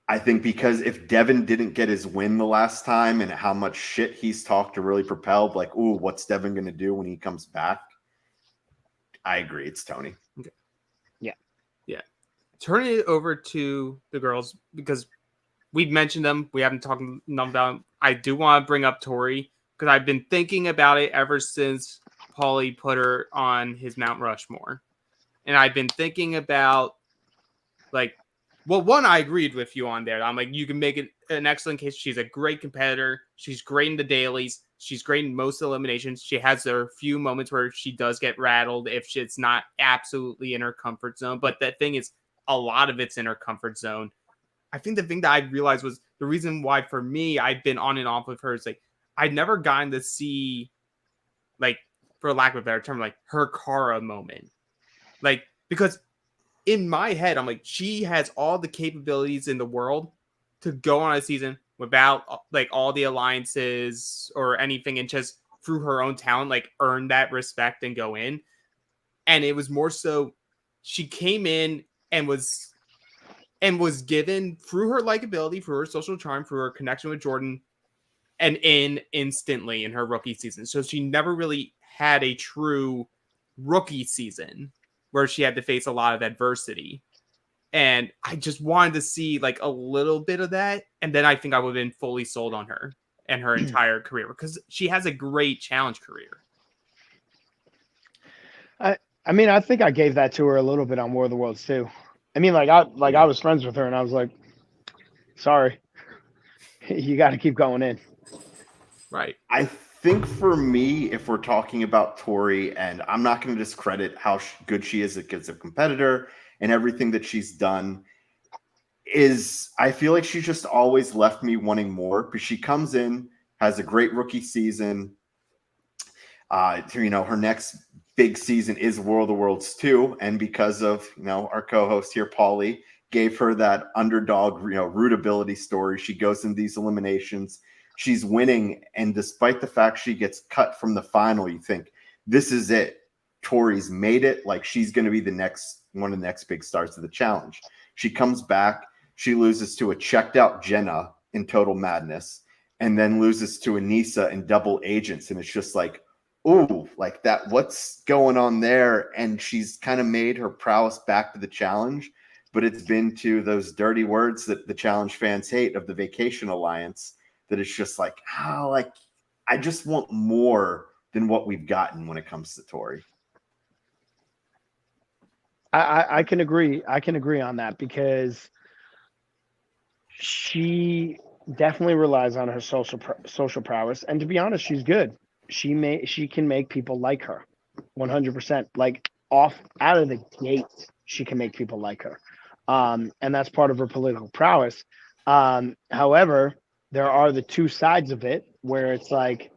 I think because if Devin didn't get his win the last time and how much shit he's talked to really propelled, like, ooh, what's Devin going to do when he comes back? I agree. It's Tony. Okay. Yeah. Yeah. Turning it over to the girls, because we've mentioned them. We haven't talked enough about them. I do want to bring up Tori, because I've been thinking about it ever since Paulie put her on his Mount Rushmore. And I've been thinking about, like, well, one, I agreed with you on there. I'm like, you can make it an excellent case. She's a great competitor. She's great in the dailies. She's great in most eliminations. She has her few moments where she does get rattled if it's not absolutely in her comfort zone. But the thing is, a lot of it's in her comfort zone. I think the thing that I realized was the reason why, for me, I've been on and off with her is like, I'd never gotten to see, like, for lack of a better term, like her Kara moment. Like, because in my head, I'm like, she has all the capabilities in the world to go on a season without like all the alliances or anything, and just through her own talent, like earn that respect and go in. And it was more so she came in and was given, through her likability, through her social charm, through her connection with Jordan, and in instantly in her rookie season. So she never really had a true rookie season where she had to face a lot of adversity. And I just wanted to see like a little bit of that. And then I think I would have been fully sold on her and her entire career, because she has a great challenge career. I mean, I think I gave that to her a little bit on War of the Worlds too. I mean, I was friends with her and I was like, sorry, you got to keep going in. Right. I think for me, if we're talking about Tori, and I'm not going to discredit how good she is as a competitor and everything that she's done, is I feel like she's just always left me wanting more, because she comes in, has a great rookie season. Her next big season is World of the Worlds 2. And because of, our co-host here, Paulie, gave her that underdog, rootability story. She goes in these eliminations. She's winning. And despite the fact she gets cut from the final, you think, this is it. Tori's made it. Like, she's going to be one of the next big stars of the challenge. She comes back. She loses to a checked out Jenna in Total Madness, and then loses to Anissa in Double Agents. And it's just like, ooh, like that, what's going on there? And she's kind of made her prowess back to the challenge, but it's been to those dirty words that the challenge fans hate of the Vacation Alliance, that it's just like, I just want more than what we've gotten when it comes to Tori. I can agree. I can agree on that, because she definitely relies on her social prowess, and to be honest, she's good. She can make people like her 100%. Like, out of the gate, she can make people like her. And that's part of her political prowess. However, there are the two sides of it where it's like,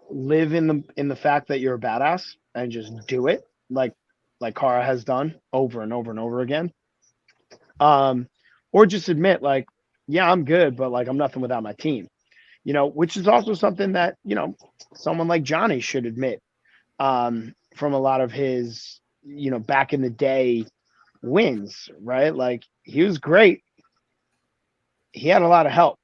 live in the fact that you're a badass and just do it, like Kara has done over and over and over again. Or just admit, like, yeah, I'm good, but like, I'm nothing without my team. which is also something that, someone like Johnny should admit, from a lot of his, back in the day wins, right? Like, he was great. He had a lot of help.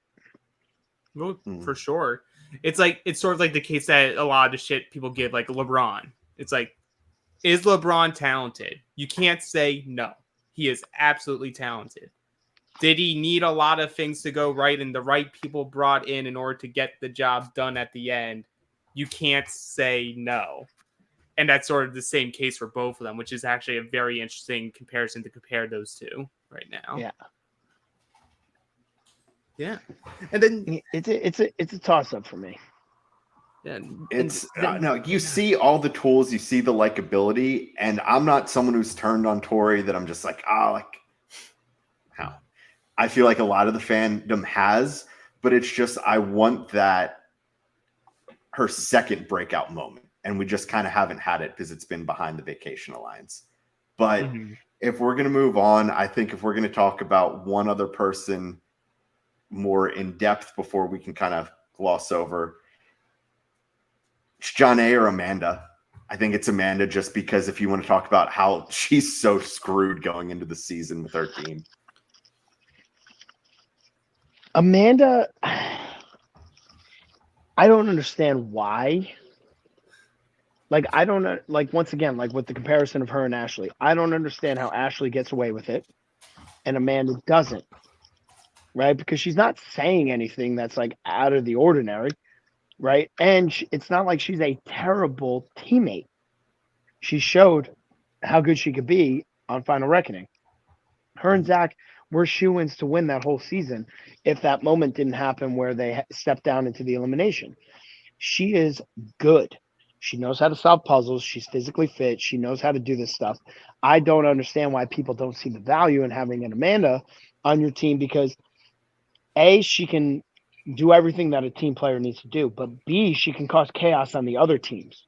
Well, for sure. It's sort of like the case that a lot of the shit people give, like LeBron. It's like, is LeBron talented? You can't say no. He is absolutely talented. Did he need a lot of things to go right and the right people brought in order to get the job done at the end? You can't say no. And that's sort of the same case for both of them, which is actually a very interesting comparison to compare those two right now. Yeah. Yeah. And then it's a toss-up for me. Yeah, no, you see all the tools, you see the likability, and I'm not someone who's turned on Tori that I'm just like, how? I feel like a lot of the fandom has, but it's just I want that her second breakout moment, and we just kind of haven't had it because it's been behind the Vacation Alliance. But if we're going to move on, I think if we're going to talk about one other person more in depth before we can kind of gloss over, it's John A. or Amanda. I think it's Amanda just because if you want to talk about how she's so screwed going into the season with her team. Amanda, I don't understand why. Like, I don't know, like, once again, like with the comparison of her and Ashley, I don't understand how Ashley gets away with it and Amanda doesn't, right? Because she's not saying anything that's like out of the ordinary. Right. And it's not like she's a terrible teammate. She showed how good she could be on Final Reckoning. Her and Zach were shoo-ins to win that whole season if that moment didn't happen where they stepped down into the elimination. She is good. She knows how to solve puzzles. She's physically fit. She knows how to do this stuff. I don't understand why people don't see the value in having an Amanda on your team because, A, she can do everything that a team player needs to do, but B, she can cause chaos on the other teams,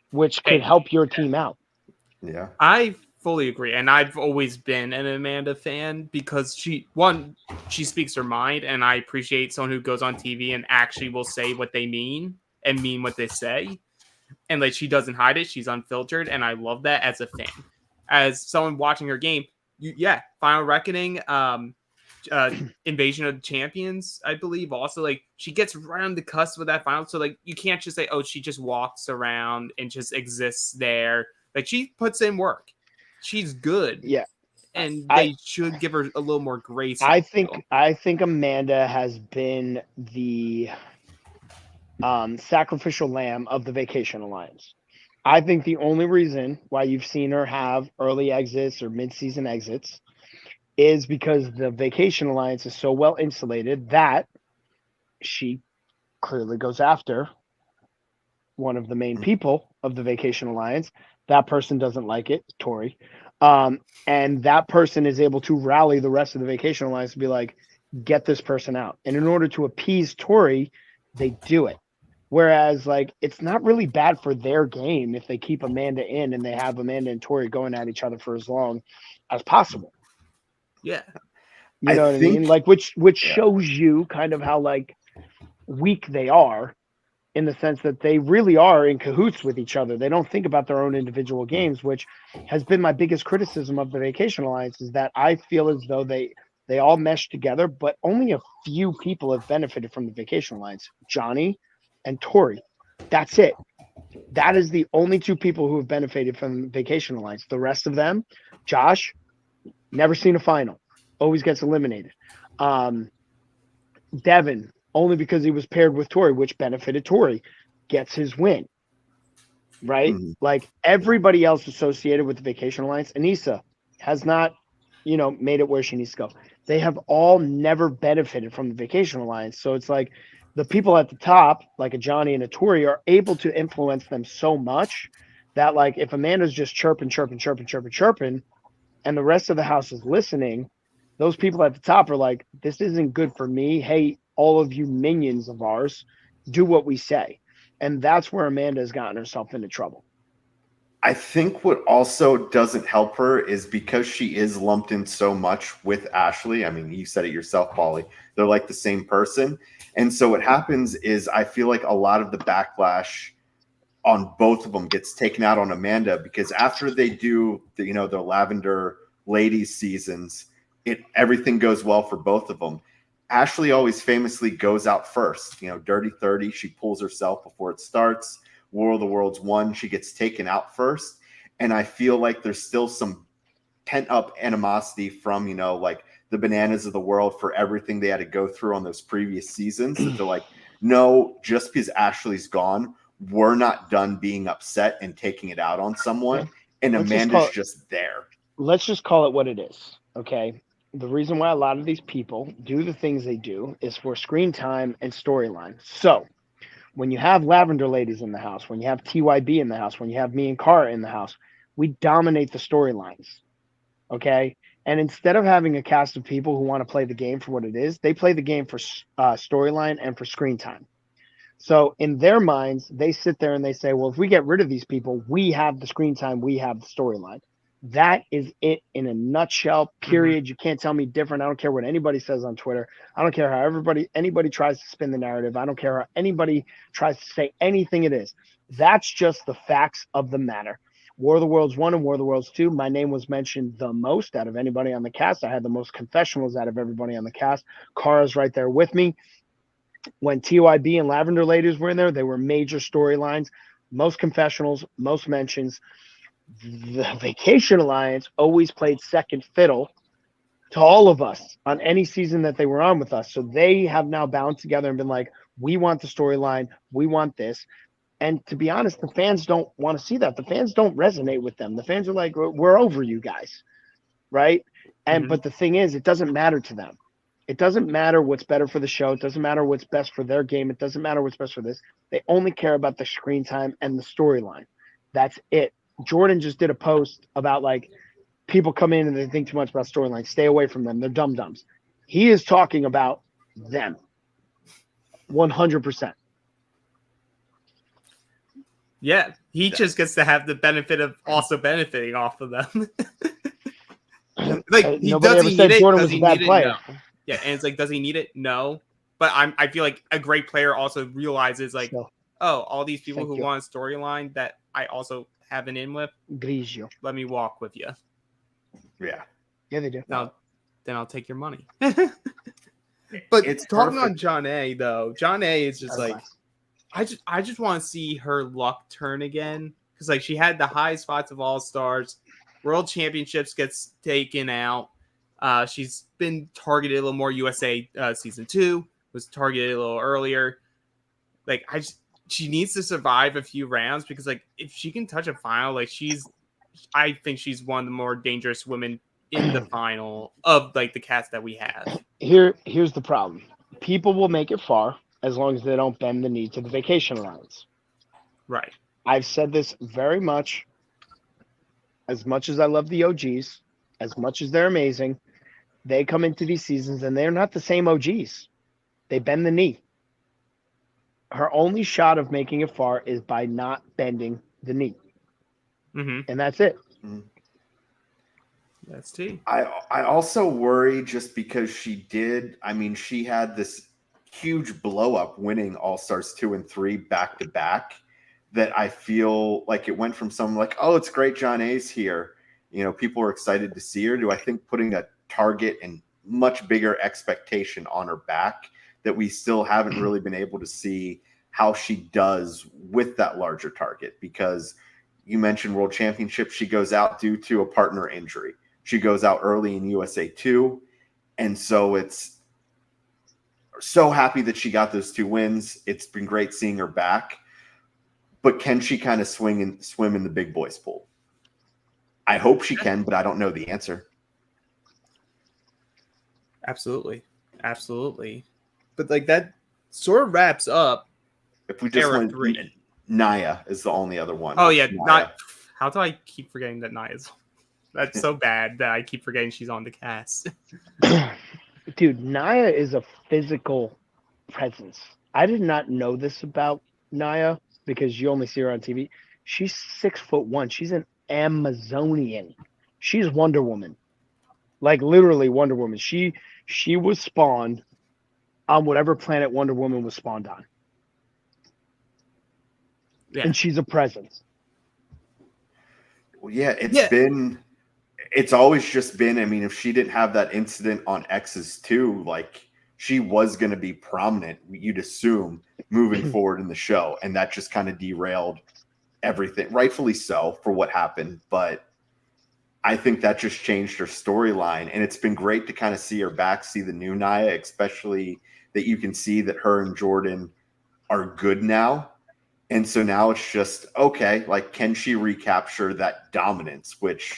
which could help your team out. Yeah. I fully agree. And I've always been an Amanda fan because she speaks her mind, and I appreciate someone who goes on TV and actually will say what they mean and mean what they say. And like, she doesn't hide it. She's unfiltered. And I love that as a fan. As someone watching her game, Final Reckoning, Invasion of the Champions, I believe also, like, she gets right on the cusp with that final, so like you can't just say, oh, she just walks around and just exists there. Like, she puts in work. She's good. Yeah. And they should give her a little more grace. I think Amanda has been the sacrificial lamb of the Vacation Alliance. I think the only reason why you've seen her have early exits or mid-season exits is because the Vacation Alliance is so well insulated that she clearly goes after one of the main people of the Vacation Alliance. That person doesn't like it, Tori. And that person is able to rally the rest of the Vacation Alliance to be like, get this person out. And in order to appease Tori, they do it. Whereas, like, it's not really bad for their game if they keep Amanda in and they have Amanda and Tori going at each other for as long as possible. Yeah. You know what I mean? Like, which shows you kind of how, like, weak they are in the sense that they really are in cahoots with each other. They don't think about their own individual games, which has been my biggest criticism of the Vacation Alliance, is that I feel as though they all mesh together, but only a few people have benefited from the Vacation Alliance. Johnny and Tori. That's it. That is the only two people who have benefited from the Vacation Alliance. The rest of them, Josh, never seen a final. Always gets eliminated. Devin, only because he was paired with Tori, which benefited Tori, gets his win. Right? Like, everybody else associated with the Vacation Alliance, Anissa has not, made it where she needs to go. They have all never benefited from the Vacation Alliance. So it's like the people at the top, like a Johnny and a Tori, are able to influence them so much that, like, if Amanda's just chirping, and the rest of the house is listening, those people at the top are like, this isn't good for me. Hey, all of you minions of ours, do what we say. And that's where Amanda has gotten herself into trouble. I think what also doesn't help her is because she is lumped in so much with Ashley. I mean, you said it yourself, Paulie. They're like the same person. And so what happens is I feel like a lot of the backlash on both of them gets taken out on Amanda, because after they do the Lavender Ladies seasons, everything goes well for both of them. Ashley always famously goes out first. Dirty 30, she pulls herself before it starts. War of the Worlds 1, she gets taken out first. And I feel like there's still some pent up animosity from, like the Bananas of the world for everything they had to go through on those previous seasons. That they're like, no, just because Ashley's gone, we're not done being upset and taking it out on someone. And Amanda's just there. Let's just call it what it is. Okay. The reason why a lot of these people do the things they do is for screen time and storyline. So when you have Lavender Ladies in the house, when you have TYB in the house, when you have me and Cara in the house, we dominate the storylines. Okay. And instead of having a cast of people who want to play the game for what it is, they play the game for storyline and for screen time. So in their minds, they sit there and they say, well, if we get rid of these people, we have the screen time, we have the storyline. That is it in a nutshell, period. You can't tell me different. I don't care what anybody says on Twitter. I don't care how anybody tries to spin the narrative. I don't care how anybody tries to say anything it is. That's just the facts of the matter. War of the Worlds 1 and War of the Worlds 2, my name was mentioned the most out of anybody on the cast. I had the most confessionals out of everybody on the cast. Cara's right there with me. When TYB and Lavender Ladies were in there, they were major storylines, most confessionals, most mentions. The Vacation Alliance always played second fiddle to all of us on any season that they were on with us. So they have now bound together and been like, we want the storyline. We want this. And to be honest, the fans don't want to see that. The fans don't resonate with them. The fans are like, we're over you guys. Right. But the thing is, it doesn't matter to them. It doesn't matter what's better for the show. It doesn't matter what's best for their game. It doesn't matter what's best for this. They only care about the screen time and the storyline. That's it. Jordan just did a post about like people come in and they think too much about storyline. Stay away from them. They're dum-dums. He is talking about them. 100%. Yeah. He just gets to have the benefit of also benefiting off of them. Like, he nobody ever said Jordan was a bad player. No. Yeah, and it's like, does he need it? No. But I feel like a great player also realizes, like, all these people who want a storyline that I also have an in with, Grigio. let me walk with you. Yeah. Yeah, they do. Now, then I'll take your money. But it's talking on John A, though. John A is just like, I just want to see her luck turn again. Because, like, she had the high spots of All-Stars. World Championships gets taken out. She's been targeted a little more. USA season 2 was targeted a little earlier. Like, she needs to survive a few rounds, because, like, if she can touch a final, like, I think she's one of the more dangerous women in the final of, like, the cast that we have. Here's the problem. People will make it far as long as they don't bend the knee to the Vacation Alliance. Right. I've said this very much. As much as I love the OGs, as much as they're amazing, they come into these seasons and they're not the same OGs. They bend the knee. Her only shot of making it far is by not bending the knee. And that's it. That's T. I also worry just because she had this huge blow up winning All-Stars 2 and 3 back to back, that I feel like it went from someone like, oh, it's great John A's here. People are excited to see her. Do I think putting a target and much bigger expectation on her back that we still haven't really been able to see how she does with that larger target? Because you mentioned World Championship, she goes out due to a partner injury. She goes out early in USA 2. And so it's so happy that she got those 2 wins. It's been great seeing her back. But can she kind of swim in the big boys pool? I hope she can, but I don't know the answer. Absolutely. But like, that sort of wraps up. If we just went 3. Naya is the only other one. Oh yeah, how do I keep forgetting that Naya's? That's so bad that I keep forgetting she's on the cast. Dude, Naya is a physical presence. I did not know this about Naya, because you only see her on TV. She's 6'1". She's an Amazonian. She's Wonder Woman. Like literally Wonder Woman. She was spawned on whatever planet Wonder Woman was spawned on. Yeah. And she's a presence. Well, yeah, it's always just been, I mean, if she didn't have that incident on X's too, like she was going to be prominent, you'd assume, moving forward in the show. And that just kind of derailed everything, rightfully so, for what happened. But I think that just changed her storyline. And it's been great to kind of see her back, see the new Naya, especially that you can see that her and Jordan are good now. And so now it's just, okay, like, can she recapture that dominance, which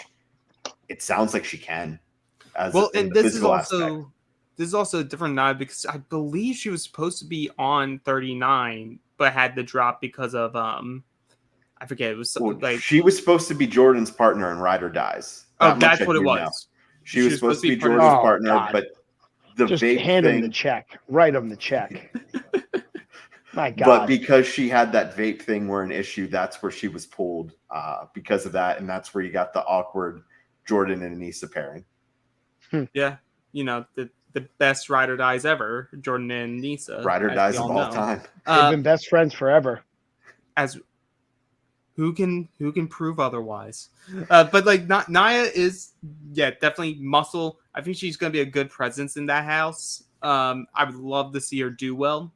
it sounds like she can. And this is also a different Naya because I believe she was supposed to be on 39, but had to drop because of I forget. It was something like she was supposed to be Jordan's partner in Ride or Dies. That's what it was. Now. She was supposed to be Jordan's partner, God. but the just vape hand thing, him the check. Write him the check. My God. But because she had that vape thing were an issue, that's where she was pulled because of that, and that's where you got the awkward Jordan and Anissa pairing. Yeah, the best Ride or Dies ever, Jordan and Anissa. Ride or Dies of all time. They've been best friends forever. As who can prove otherwise? But like Naya is definitely muscle. I think she's going to be a good presence in that house. I would love to see her do well.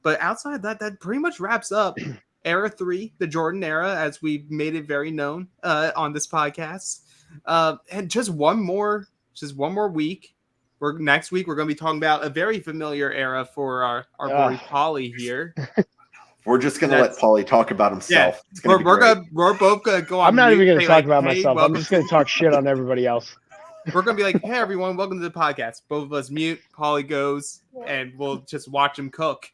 But outside that pretty much wraps up Era 3, the Jordan era, as we've made it very known on this podcast. And just one more week. Next week we're going to be talking about a very familiar era for our boy Paulie here. We're just going to let Paulie talk about himself. Yeah, we're both going to go on. I'm not even going to talk like, about myself. I'm just going to talk shit on everybody else. We're going to be like, hey, everyone, welcome to the podcast. Both of us mute. Paulie goes, and we'll just watch him cook.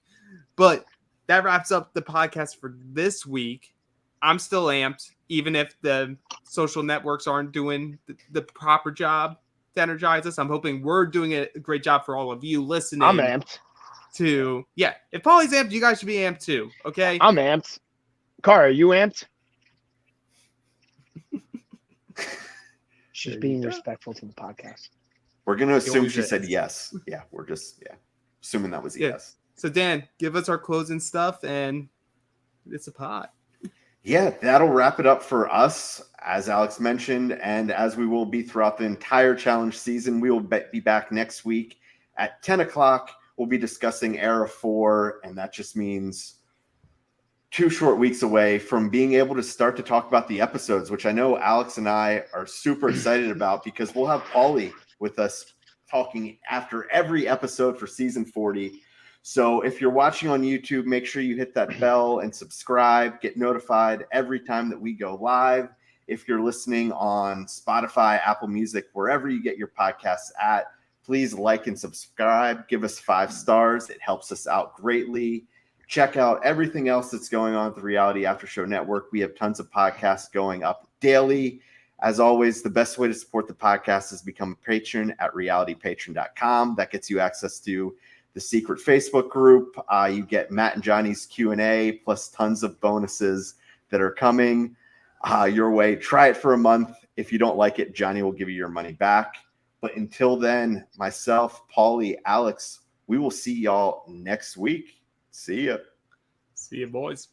But that wraps up the podcast for this week. I'm still amped, even if the social networks aren't doing the proper job to energize us. I'm hoping we're doing a great job for all of you listening. I'm amped. If Paulie's amped, you guys should be amped too, okay? I'm amped. Car, are you amped? She's being respectful to the podcast. We're going to assume she said yes. Yeah, we're just assuming that was a yes. So, Dan, give us our closing stuff, and it's a pot. Yeah, that'll wrap it up for us, as Alex mentioned, and as we will be throughout the entire challenge season. We will be back next week at 10 o'clock. We'll be discussing Era 4, and that just means 2 short weeks away from being able to start to talk about the episodes, which I know Alex and I are super excited about because we'll have Paulie with us talking after every episode for season 40. So if you're watching on YouTube, make sure you hit that bell and subscribe, get notified every time that we go live. If you're listening on Spotify, Apple Music, wherever you get your podcasts at, please like and subscribe. Give us 5 stars. It helps us out greatly. Check out everything else that's going on at the Reality After Show Network. We have tons of podcasts going up daily. As always, the best way to support the podcast is become a patron at realitypatron.com. That gets you access to the secret Facebook group. You get Matt and Johnny's Q&A plus tons of bonuses that are coming your way. Try it for a month. If you don't like it, Johnny will give you your money back. But until then, myself, Paulie, Alex, we will see y'all next week. See ya. See ya, boys.